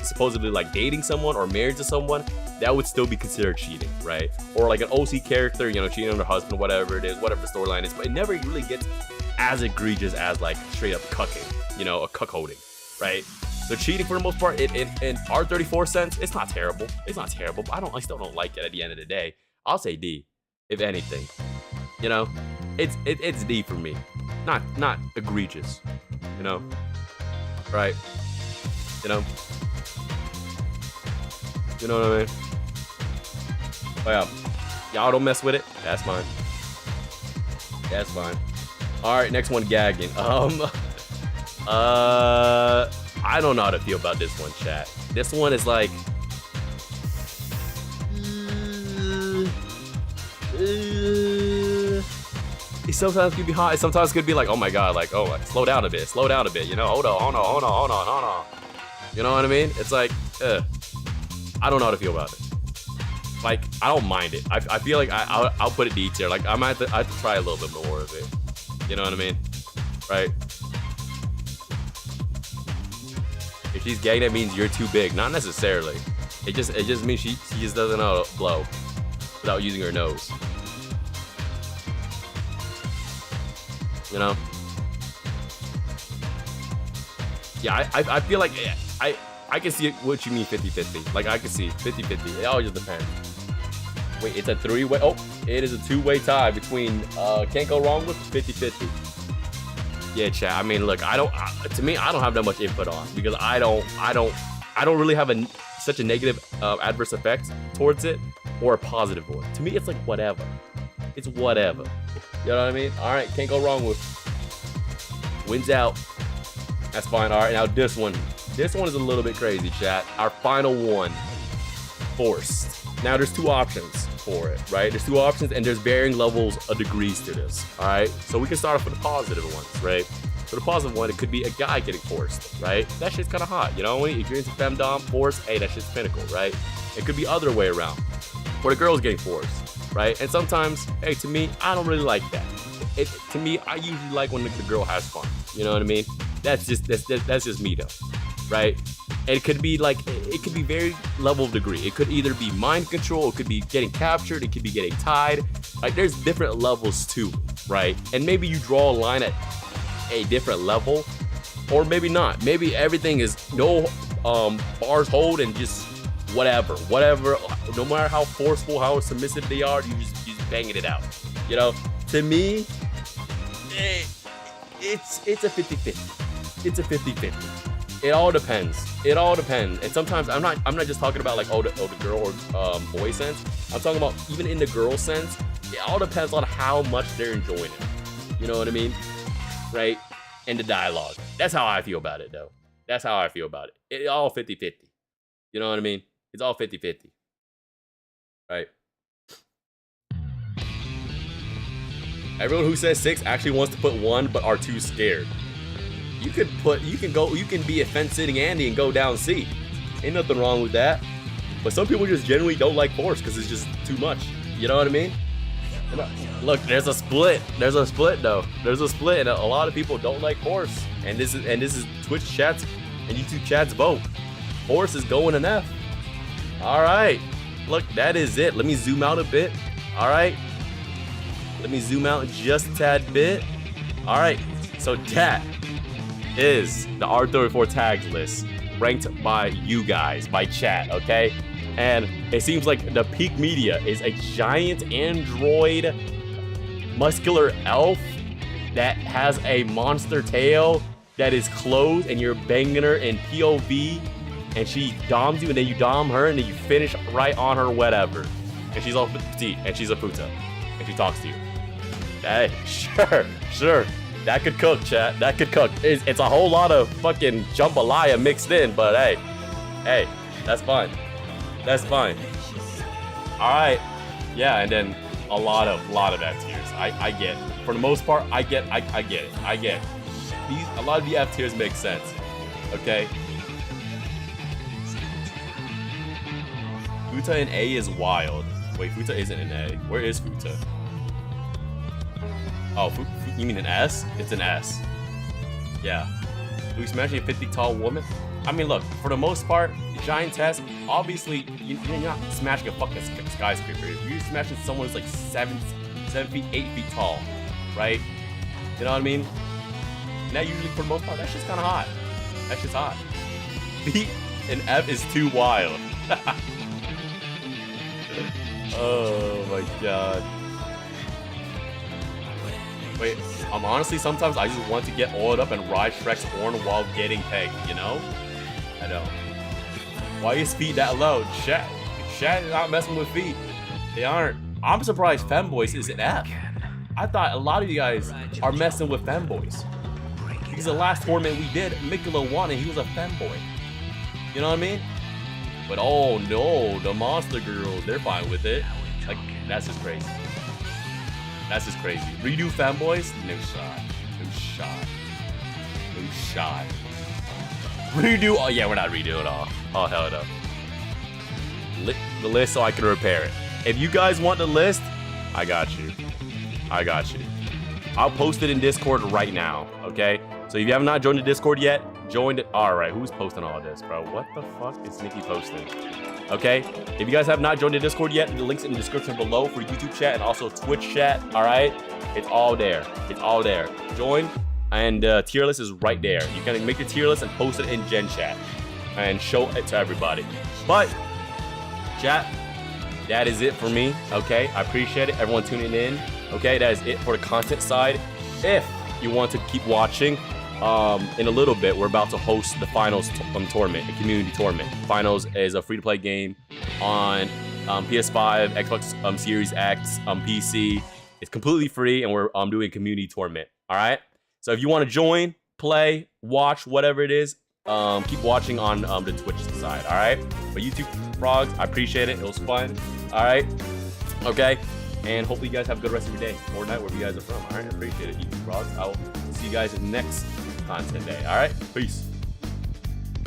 supposedly like dating someone or married to someone. That would still be considered cheating, right? Or like an OC character, you know, cheating on their husband, whatever it is, whatever the storyline is. But it never really gets as egregious as like straight up cucking, you know, a cuckolding, right? So cheating, for the most part, in R34 sense, it's not terrible. It's not terrible. But I still don't like it at the end of the day. I'll say D, if anything. You know, it's D for me. Not egregious. You know, right? You know what I mean? Oh yeah, y'all don't mess with it. That's fine. That's fine. All right, next one, gagging. I don't know how to feel about this one, chat. This one is like, it sometimes could be hot. It sometimes could be like, oh my god, like, oh, slow down a bit, you know, hold on. You know what I mean? It's like, I don't know how to feel about it. Like, I don't mind it. I feel like I'll put it D tier. Like, I have to try a little bit more of it. You know what I mean? Right? If she's gay, that means you're too big. Not necessarily. It just means she just doesn't know how to blow without using her nose. You know? Yeah, I feel like I can see what you mean 50-50. Like, I can see 50-50. It all just depends. Wait, it's a 3-way. Oh, it is a 2-way tie between can't go wrong with 50-50. Yeah, chat. I mean, look, to me, I don't have that much input on, because I don't really have such a negative adverse effect towards it, or a positive one. To me, it's like whatever. It's whatever. You know what I mean? All right, can't go wrong with. Wins out. That's fine. All right, now this one. This one is a little bit crazy, chat. Our final one, forced. Now, there's 2 options for it, right? There's 2 options, and there's varying levels of degrees to this, all right? So we can start off with the positive ones, right? For the positive one, it could be a guy getting forced, right? That shit's kind of hot, you know? If you're into femdom, force, hey, that shit's pinnacle, right? It could be other way around, where the girl's getting forced, right? And sometimes, hey, to me, I don't really like that. To me, I usually like when the girl has fun, you know what I mean? That's just me, though. Right? And it could be like, it could be very level of degree. It could either be mind control, it could be getting captured, it could be getting tied. Like, there's different levels too, right? And maybe you draw a line at a different level, or maybe not. Maybe everything is no bars hold and just whatever, no matter how forceful, how submissive they are, you just banging it out. You know, to me, it's a 50-50. It's a 50-50. It all depends. It all depends. And sometimes I'm not just talking about like the girl or boy sense. I'm talking about even in the girl sense. It all depends on how much they're enjoying it. You know what I mean? Right? And the dialogue. That's how I feel about it, though. That's how I feel about it. It's all 50-50. You know what I mean? It's all 50-50. Right? Everyone who says 6 actually wants to put 1 but are too scared. You can be a fence-sitting Andy and go down C. Ain't nothing wrong with that. But some people just genuinely don't like force because it's just too much. You know what I mean? Look, there's a split. There's a split though. There's a split, and a lot of people don't like horse. And this is Twitch chats and YouTube chats both. Horse is going an F. All right. Look, that is it. Let me zoom out a bit. All right. Let me zoom out just a tad bit. All right. So that is the R34 tags list ranked by you guys, by chat. Okay. And it seems like the peak media is a giant android muscular elf that has a monster tail that is closed, and you're banging her in POV, and she doms you, and then you dom her, and then you finish right on her whatever. And she's all petite, and she's a futa, and she talks to you. Hey, sure. That could cook, chat. That could cook. It's a whole lot of fucking jambalaya mixed in, but hey, that's fine. That's fine. All right. Yeah, and then a lot of F tiers. I get it. For the most part, I get it. A lot of the F tiers make sense. Okay. Futa in A is wild. Wait, Futa isn't in A. Where is Futa? Oh, you mean an S? It's an S. Yeah. Are we smashing a 50 tall woman? I mean, look, for the most part, giantess, obviously, you're not smashing a fucking skyscraper. You're smashing someone who's like 7 feet, 8 feet tall, right? You know what I mean? And that usually, for the most part, that shit's kind of hot. That shit's hot. B and F is too wild. Oh my god. Wait, honestly, sometimes I just want to get oiled up and ride Shrek's horn while getting pegged, you know? I know. Why is feet that low? Chat is not messing with feet. They aren't. I'm surprised femboys is an F. I thought a lot of you guys are messing with femboys. Because the last tournament we did, Mikula won and he was a femboy. You know what I mean? But oh no, the monster girls, they're fine with it. Like, that's just crazy. That's just crazy. Redo femboys? No shot. No shot. No shot. Redo? Oh yeah, we're not redoing all. Oh hell no. The list so I can repair it. If you guys want the list, I got you. I got you. I'll post it in Discord right now, okay? So if you have not joined the Discord yet, join it. All right, who's posting all this, bro? What the fuck is Nikki posting? Okay, if you guys have not joined the Discord yet, the link's in the description below for YouTube chat and also Twitch chat, all right? It's all there. It's all there. Join, and tier list is right there. You can make your tier list and post it in Gen chat and show it to everybody. But, chat, that is it for me, okay? I appreciate it, everyone tuning in, okay? That is it for the content side. If you want to keep watching, in a little bit, we're about to host the finals tournament, a community tournament. Finals is a free-to-play game on PS5, Xbox Series X, PC. It's completely free, and we're doing a community tournament. All right. So if you want to join, play, watch, whatever it is, keep watching on the Twitch side. All right. But YouTube frogs, I appreciate it. It was fun. All right. Okay. And hopefully you guys have a good rest of your day or night, wherever you guys are from. All right. I appreciate it, YouTube frogs. I will see you guys next content day. All right. Peace.